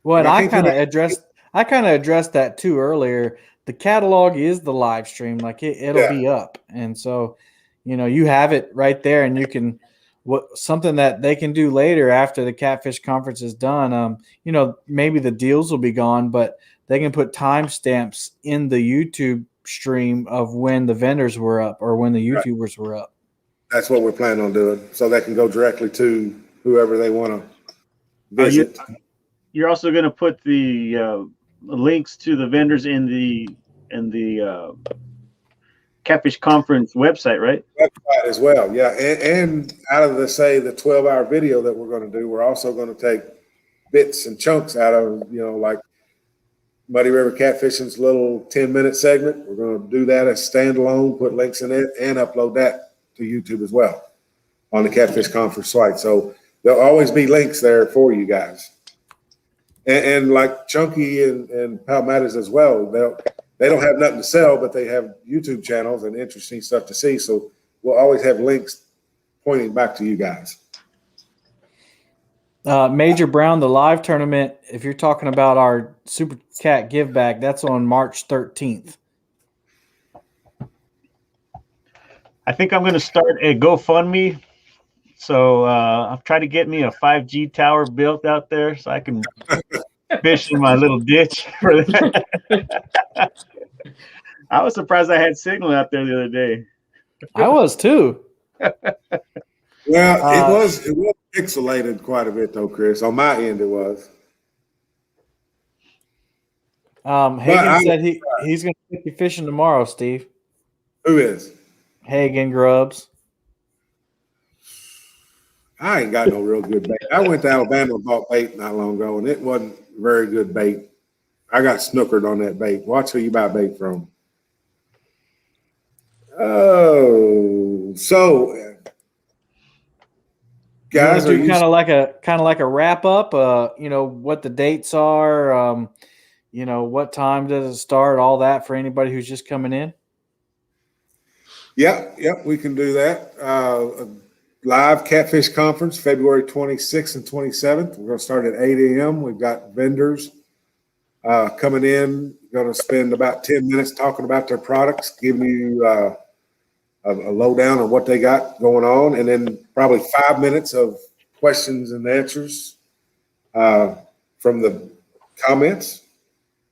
Well, I kind of addressed that too earlier. The catalog is the live stream, like it'll be up, and so you have it right there, and you can something that they can do later after the Catfish conference is done. Maybe the deals will be gone, but they can put timestamps in the YouTube stream of when the vendors were up or when the YouTubers were up. That's what we're planning on doing, so they can go directly to whoever they want to visit. You're also going to put the links to the vendors in the Catfish Conference website, right? Website as well, yeah. And out of the 12-hour video that we're going to do, we're also going to take bits and chunks out of like Muddy River Catfishing's little 10-minute segment. We're going to do that as standalone, put links in it, and upload that to YouTube as well on the Catfish Conference site. So there'll always be links there for you guys. And like Chunky and Palmettas as well, they don't have nothing to sell, but they have YouTube channels and interesting stuff to see. So we'll always have links pointing back to you guys. Major Brown, the live tournament, if you're talking about our Super Cat give back, that's on March 13th. I think I'm going to start a GoFundMe. So I've tried to get me a 5G tower built out there so I can fish in my little ditch for that. I was surprised I had signal out there the other day. I was too. Well, it was pixelated quite a bit though, Chris. On my end, it was. Hagen said he's going to take you fishing tomorrow, Steve. Who is? Hagen Grubbs. I ain't got no real good bait. I went to Alabama and bought bait not long ago, and it wasn't very good bait. I got snookered on that bait. Watch who you buy bait from. Oh, so guys, do kind of like a wrap up. What the dates are. What time does it start? All that for anybody who's just coming in. Yep, we can do that. Live Catfish Conference, February 26th and 27th. We're going to start at 8 a.m. We've got vendors coming in. Going to spend about 10 minutes talking about their products, giving you a lowdown on what they got going on, and then probably 5 minutes of questions and answers from the comments,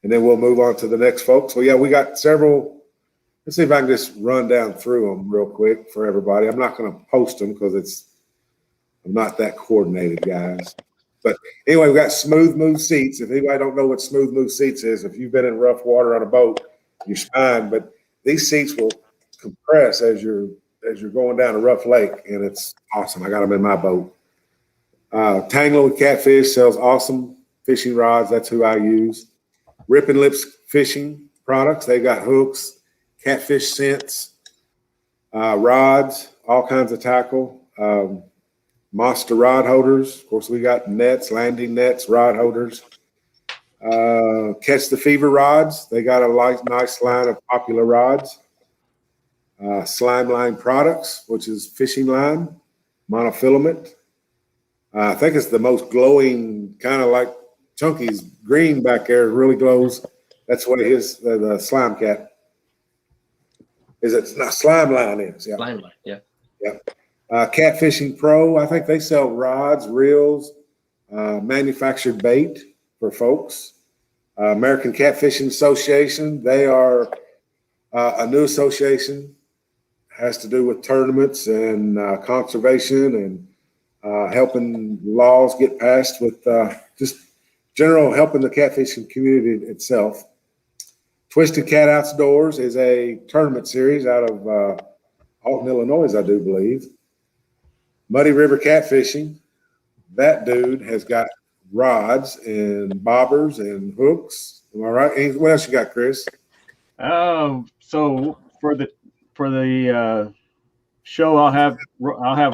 and then we'll move on to the next folks. So, yeah, we got several. Let's see if I can just run down through them real quick for everybody. I'm not going to post them because I'm not that coordinated, guys. But anyway, we got Smooth Move Seats. If anybody don't know what Smooth Move Seats is, if you've been in rough water on a boat your spine. But these seats will compress as you're going down a rough lake, and it's awesome. I got them in my boat. Tangle with Catfish sells awesome fishing rods. That's who I use. Rip and Lips Fishing Products. They got hooks, catfish scents, rods, all kinds of tackle. Monster rod holders. Of course, we got nets, landing nets, rod holders. Catch the Fever rods. They got a nice line of popular rods. Slime Line Products, which is fishing line, monofilament. I think it's the most glowing, kind of like Chunky's green back there. It really glows. That's what the Slime Cat is. It's not Slime Line is. Yeah. Slime line, yeah. Yeah. Catfishing Pro. I think they sell rods, reels, manufactured bait for folks. American Catfishing Association. They are a new association. Has to do with tournaments and conservation and helping laws get passed with just general helping the catfishing community itself. Twisted Cat Outdoors is a tournament series out of Alton, Illinois, I do believe. Muddy River Catfishing. That dude has got rods and bobbers and hooks. Am I right? What else you got, Chris? So for the show, I'll have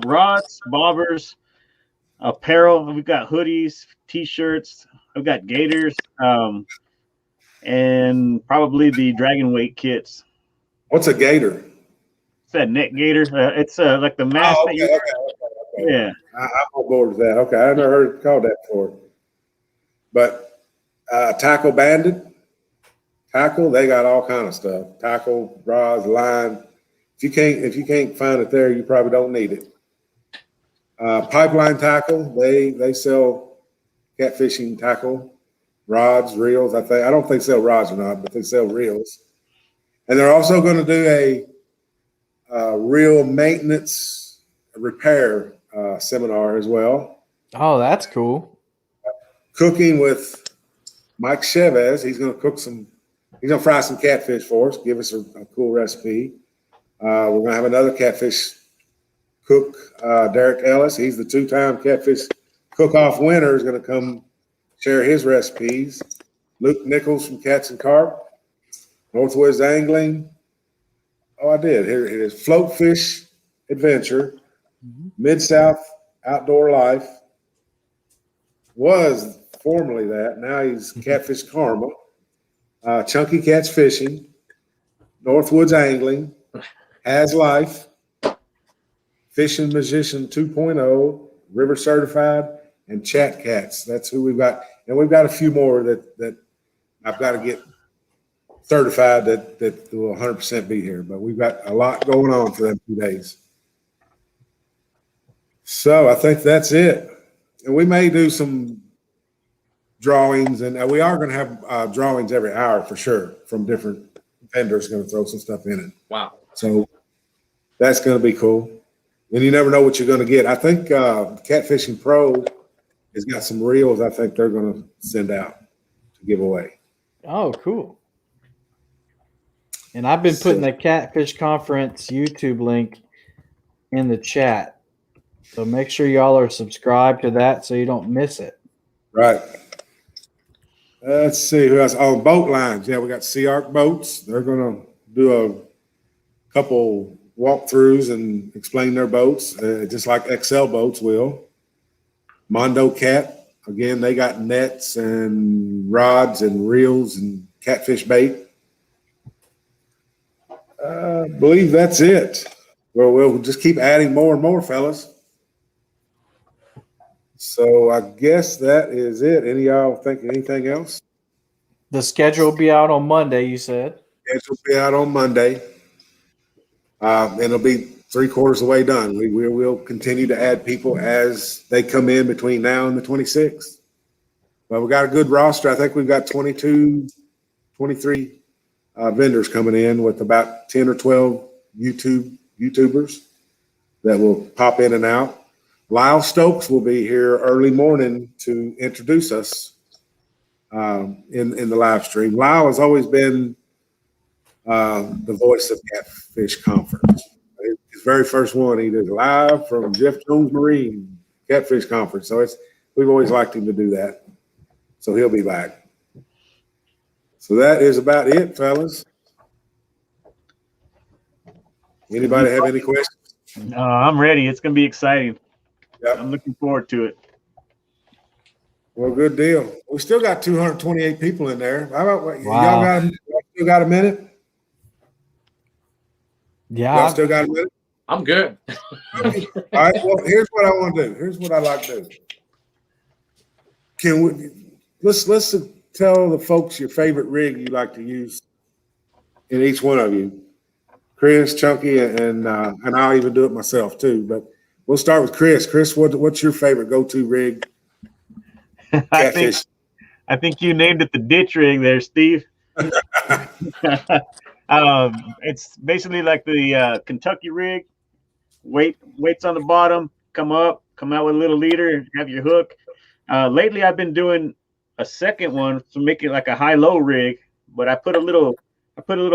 rods, bobbers, apparel. We've got hoodies, t-shirts. I've got gaiters, and probably the dragon weight kits. What's a gator? It's that neck gaiter. It's like the mask that you wear. Okay. Yeah. I'm on board with that. Okay, I never heard it called that before. But Tackle Bandit, tackle, they got all kind of stuff. Tackle, rods, line. If you can't find it there, you probably don't need it. Pipeline Tackle, they sell catfishing tackle, rods, reels. I don't think they sell rods or not, but they sell reels. And they're also going to do a reel maintenance repair seminar as well. Oh, that's cool. Cooking with Mike Chavez. He's going to fry some catfish for us, give us a cool recipe. We're going to have another catfish cook, Derek Ellis. He's the 2-time catfish cook-off winner, is going to come share his recipes. Luke Nichols from Cats and Carp. Northwest Angling. Oh, I did. Here it is. Float Fish Adventure. Mid-South Outdoor Life. Was formerly that. Now he's Catfish Karma. Chunky Catch Fishing. Northwoods Angling. Has Life. Fishing Magician 2.0. River Certified. And Chat Cats. That's who we've got. And we've got a few more that I've got to get certified that will 100% be here. But we've got a lot going on for them 2 days. So I think that's it. And we may do some drawings, and we are going to have drawings every hour for sure from different vendors going to throw some stuff in it. Wow. So that's going to be cool. And you never know what you're going to get. I think Catfishing Pro has got some reels I think they're going to send out to give away. Oh, cool. And I've been putting the Catfish Conference YouTube link in the chat. So make sure y'all are subscribed to that so you don't miss it. Right. Let's see who else. Oh, boat lines. Yeah, we got Sea Arc boats. They're going to do a couple walkthroughs and explain their boats, just like XL boats will. Mondo Cat. Again, they got nets and rods and reels and catfish bait. I believe that's it. Well, we'll just keep adding more and more, fellas. So I guess that is it. Any of y'all think anything else? The schedule will be out on Monday, you said. It will be out on Monday. And it'll be 3/4 of the way done. We will continue to add people as they come in between now and the 26th. But we got a good roster. I think we've got 22, 23 vendors coming in with about 10 or 12 YouTubers that will pop in and out. Lyle Stokes will be here early morning to introduce us in the live stream. Lyle has always been the voice of Catfish Conference. His very first one, he did live from Jeff Jones Marine Catfish Conference. So we've always liked him to do that. So he'll be back. So that is about it, fellas. Anybody have any questions? I'm ready. It's going to be exciting. Yep. I'm looking forward to it. Well, good deal. We still got 228 people in there. How about Wow. y'all still got a minute? Yeah. Y'all still got a minute? I'm good. All right. Well, here's what I want to do. Here's what I like to do. Can we let's tell the folks your favorite rig you like to use in each one of you. Chris, Chunky, and I'll even do it myself too. But we'll start with Chris. Chris, what's your favorite go-to rig? Catfish. I think you named it the ditch rig there, Steve. It's basically like the Kentucky rig. Weights on the bottom, come out with a little leader, have your hook. Lately, I've been doing a second one to make it like a high-low rig, but I put a little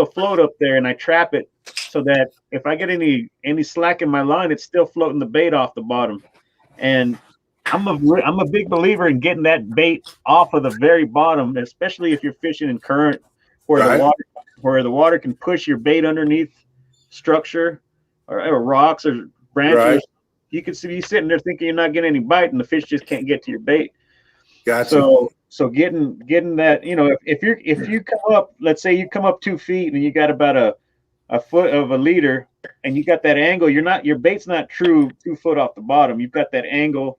float up there and I trap it so that if I get any slack in my line, it's still floating the bait off the bottom. And I'm a big believer in getting that bait off of the very bottom, especially if you're fishing in current where the water can push your bait underneath structure or rocks or branches. Right. You could be sitting there thinking you're not getting any bite, and the fish just can't get to your bait. Gotcha. So getting that, if you come up, let's say you come up 2 feet and you got about a foot of a leader, and you got that angle, your bait's not true 2 foot off the bottom. You've got that angle,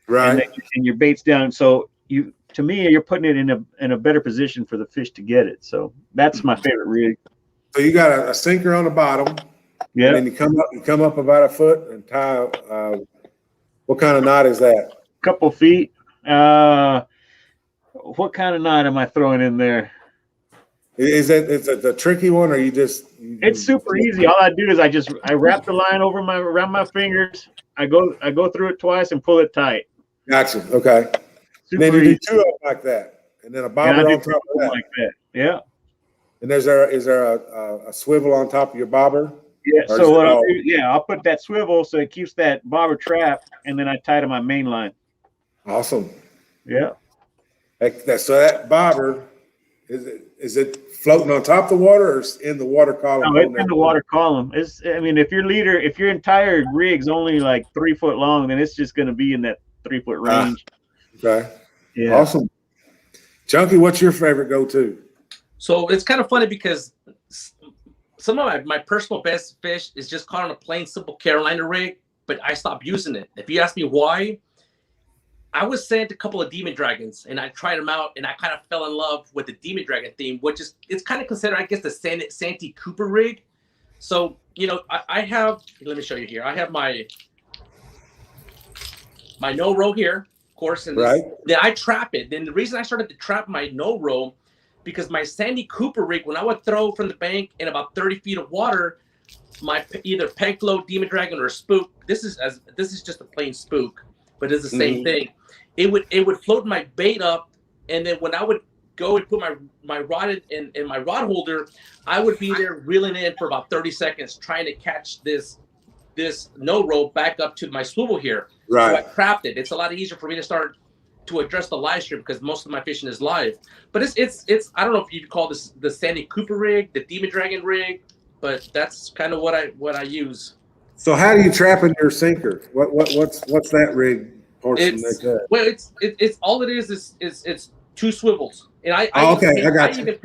right, and your bait's down. So to me, you're putting it in a better position for the fish to get it. So that's my favorite rig. So you got a sinker on the bottom. Yeah. And then you come up about a foot and tie. What kind of knot is that? Couple feet. What kind of knot am I throwing in there? Is it the tricky one, or you just? It's super easy. All I do is I wrap the line around my fingers. I go through it twice and pull it tight. Gotcha. Okay. And then you do 2 of them like that, and then a bobber on top of that. Like that. Yeah. And is there a swivel on top of your bobber? Yeah. So what I'll do, I'll put that swivel so it keeps that bobber trapped, and then I tie to my main line. Awesome. Yeah. So that bobber, is it floating on top of the water or in the water column? No, it's in the water column. If your entire rig's only like 3 foot long, then it's just going to be in that 3 foot range. Okay. Yeah. Awesome. Chunky, what's your favorite go-to? So it's kind of funny because some of my personal best fish is just caught on a plain, simple Carolina rig, but I stopped using it. If you ask me why, I was sent a couple of Demon Dragons, and I tried them out, and I kind of fell in love with the Demon Dragon theme, which is, it's kind of considered, I guess, the Santee Cooper rig. So, I have, let me show you here. I have my no row here, of course, and right. Then I trap it. Then the reason I started to trap my no row, because my Santee Cooper rig, when I would throw from the bank in about 30 feet of water, my either peg float, Demon Dragon, or spook. This is just a plain spook, but it's the same thing. It would float my bait up, and then when I would go and put my rod in my rod holder, I would be there reeling in for about 30 seconds trying to catch this no rope back up to my swivel here. Right. So I trapped it. It's a lot easier for me to start to address the live stream because most of my fishing is live. But it's I don't know if you'd call this the Santee Cooper rig, the Demon Dragon rig, but that's kind of what I use. So how do you trap in your sinker? What's that rig portion? Well, it's all it is it's 2 swivels. And I got you.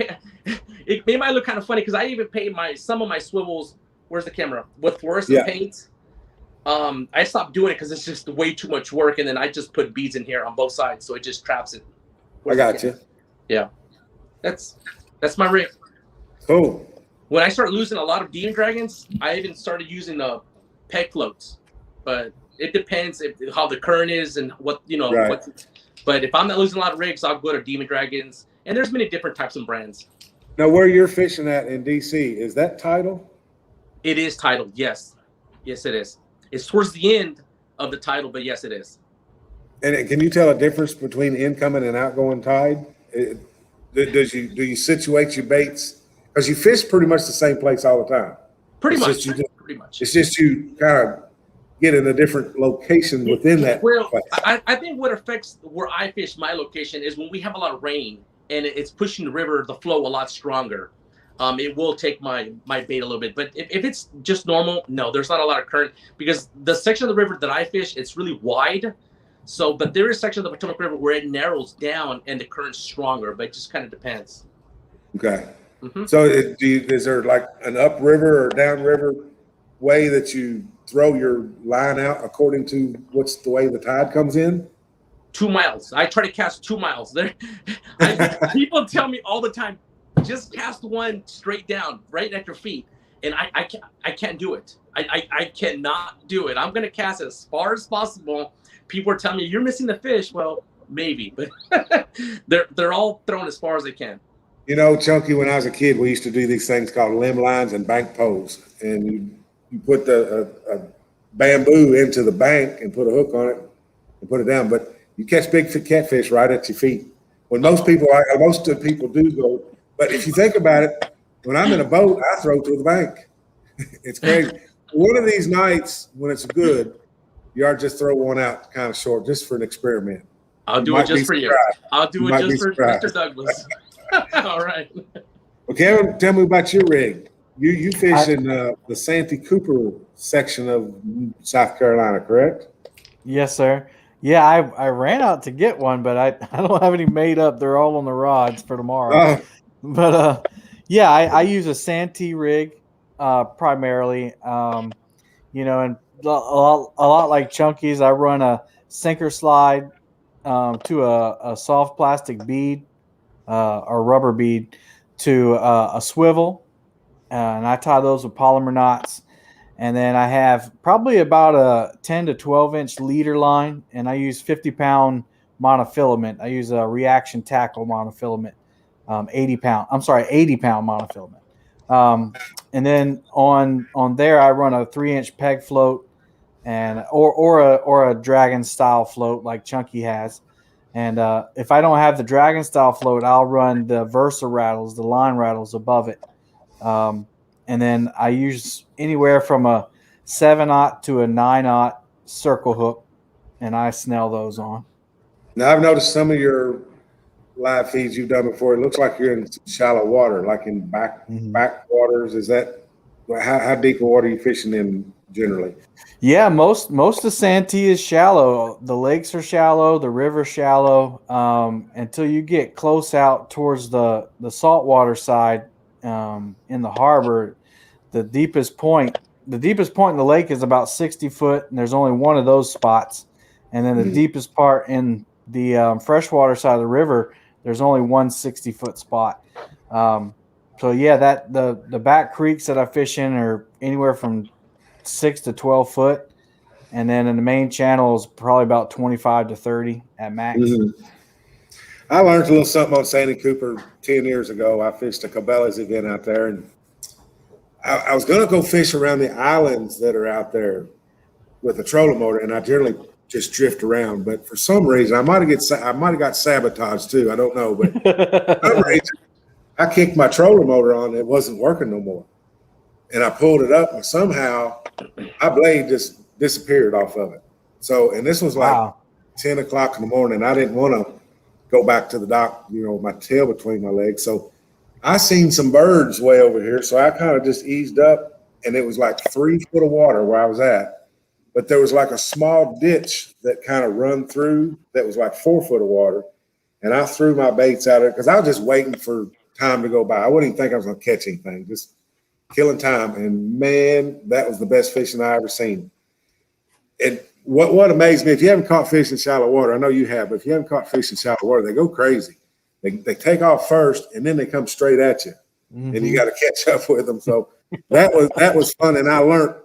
It might look kind of funny because I even paid some of my swivels. Where's the camera? With fluorescent paint. I stopped doing it because it's just way too much work, and then I just put beads in here on both sides, so it just traps it. I got you. Yeah, that's my rig. Cool. When I start losing a lot of Demon Dragons, I even started using peg floats, but it depends how the current is and what Right. But if I'm not losing a lot of rigs, I'll go to Demon Dragons, and there's many different types of brands. Now, where you're fishing at in DC, is that tidal? It is titled, yes. Yes, it is. It's towards the end of the title, but yes, it is. And can you tell a difference between incoming and outgoing tide? Do you situate your baits Because you fish pretty much the same place all the time. Pretty It's much. just Pretty much. It's just you kind of get in a different location within that Well, place. I think what affects where I fish my location is when we have a lot of rain and it's pushing the river, the flow a lot stronger. It will take my bait a little bit. But if it's just normal, no, there's not a lot of current because the section of the river that I fish, it's really wide. So, but there is a section of the Potomac River where it narrows down and the current's stronger, but it just kind of depends. Okay. Mm-hmm. So is there like an upriver or downriver way that you throw your line out according to what's the way the tide comes in? 2 miles. I try to cast 2 miles. People tell me all the time, just cast one straight down, right at your feet. And I can't do it. I cannot do it. I'm going to cast as far as possible. People are telling me, you're missing the fish. Well, maybe, but they're all thrown as far as they can. You know, Chunky, when I was a kid, we used to do these things called limb lines and bank poles. And you put a bamboo into the bank and put a hook on it and put it down. But you catch big catfish right at your feet. When most of the people do go, but if you think about it, when I'm in a boat, I throw to the bank. It's crazy. One of these nights when it's good, you ought to just throw one out kind of short just for an experiment. I'll do it just for you. I'll do it just for Mr. Douglas. All right. Well, Kevin, tell me about your rig. You fish in the Santee Cooper section of South Carolina, correct? Yes, sir. Yeah, I ran out to get one, but I don't have any made up. They're all on the rods for tomorrow. But yeah, I use a Santee rig primarily. You know, and a lot like Chunky's, I run a sinker slide to a soft plastic bead or rubber bead to a swivel, and I tie those with polymer knots. And then I have probably about a 10 to 12 inch leader line, and I use 50-pound monofilament. I use a reaction tackle monofilament, 80-pound monofilament. And then on there, I run a 3-inch peg float, and or a dragon style float like Chunky has. And if I don't have the dragon style float, I'll run the Versa rattles, the line rattles above it. And then I use anywhere from a 7/0 to a 9/0 circle hook, and I snell those on. Now, I've noticed some of your live feeds you've done before. It looks like you're in shallow water, like in backwaters. Is that how deep of water are you fishing in generally? Yeah, most of Santee is shallow. The lakes are shallow, the river's shallow. Until you get close out towards the saltwater side in the harbor, the deepest point in the lake is about 60 foot, and there's only one of those spots. And then the deepest part in the freshwater side of the river, there's only one 60-foot spot. So yeah, that the back creeks that I fish in are anywhere from 6 to 12 foot, and then in the main channel is probably about 25 to 30 at max. Mm-hmm. I learned a little something on Santee Cooper 10 years ago. I fished a Cabela's event out there, and I was going to go fish around the islands that are out there with a trolling motor, and I generally just drift around. But for some reason, I might have got sabotaged too. I don't know, but for some reason, I kicked my trolling motor on. It wasn't working no more, and I pulled it up, and somehow my blade just disappeared off of it. So, and this was like 10 o'clock in the morning. I didn't want to go back to the dock, with my tail between my legs. So I seen some birds way over here. So I kind of just eased up, and it was like 3 foot of water where I was at. But there was like a small ditch that kind of run through that was like 4 foot of water. And I threw my baits out there because I was just waiting for time to go by. I wouldn't even think I was going to catch anything, just killing time. And man, that was the best fishing I ever seen. And what amazed me, if you haven't caught fish in shallow water, I know you have, but if you haven't caught fish in shallow water, they go crazy. They take off first, and then they come straight at you, and you got to catch up with them. So that was fun, and I learned.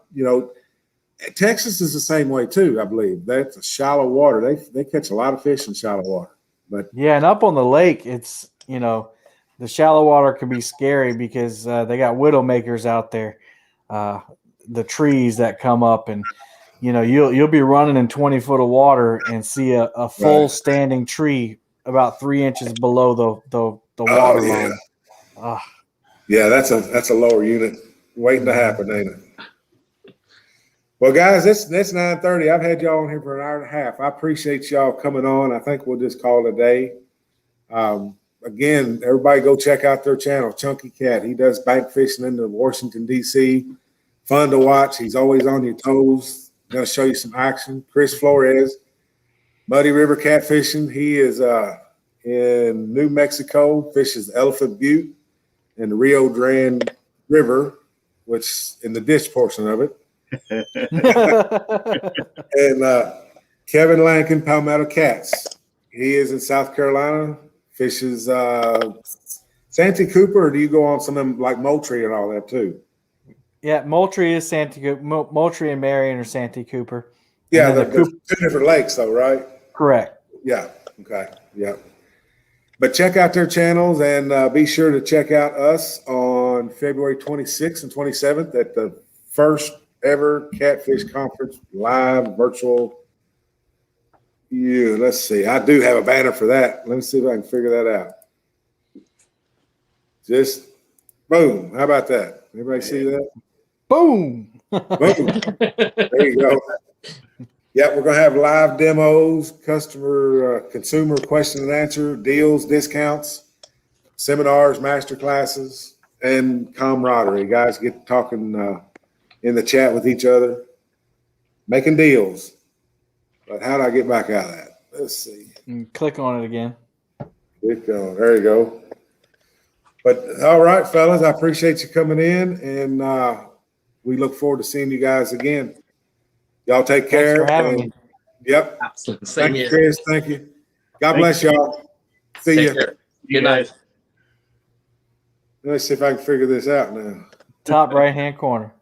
Texas is the same way too. I believe that's a shallow water. They catch a lot of fish in shallow water. But yeah, and up on the lake, it's the shallow water can be scary because they got widowmakers out there, the trees that come up, and you'll be running in 20 foot of water and see a full standing tree about 3 inches below the water line. Yeah, that's a lower unit waiting to happen, ain't it? Well, guys, it's 9:30. I've had y'all on here for an hour and a half. I appreciate y'all coming on. I think we'll just call it a day. Again, everybody go check out their channel, Chunky Cat. He does bank fishing in the Washington, D.C. Fun to watch. He's always on your toes. Going to show you some action. Chris Flores, Muddy River Catfishing. He is in New Mexico, fishes Elephant Butte and the Rio Grande River, which in the ditch portion of it. And Kevin Lankin, Palmetto Cats. He is in South Carolina, fishes Santee Cooper, or do you go on some of them like Moultrie and all that too? Yeah, Moultrie is Santee Cooper. Moultrie and Marion are Santee Cooper. Yeah, And they're then two different lakes though, right? Correct. Yeah. Okay. Yeah. But check out their channels and be sure to check out us on February 26th and 27th at the first ever Catfish Conference, live, virtual. Yeah, let's see. I do have a banner for that. Let me see if I can figure that out. Just boom. How about that? Everybody see that? Boom. Boom. There you go. Yeah, we're going to have live demos, consumer question and answer, deals, discounts, seminars, master classes, and camaraderie. Guys get talking in the chat with each other, making deals. But how do I get back out of that? Let's see. And click on it again. There you go. But all right, fellas, I appreciate you coming in, and we look forward to seeing you guys again. Y'all take care. Thanks for having me. Yep. Absolutely. Same Thank you, here. Chris. Thank you. God Thank bless y'all. See Take you. care. You Good night. guys. Let's see if I can figure this out now. Top right hand corner.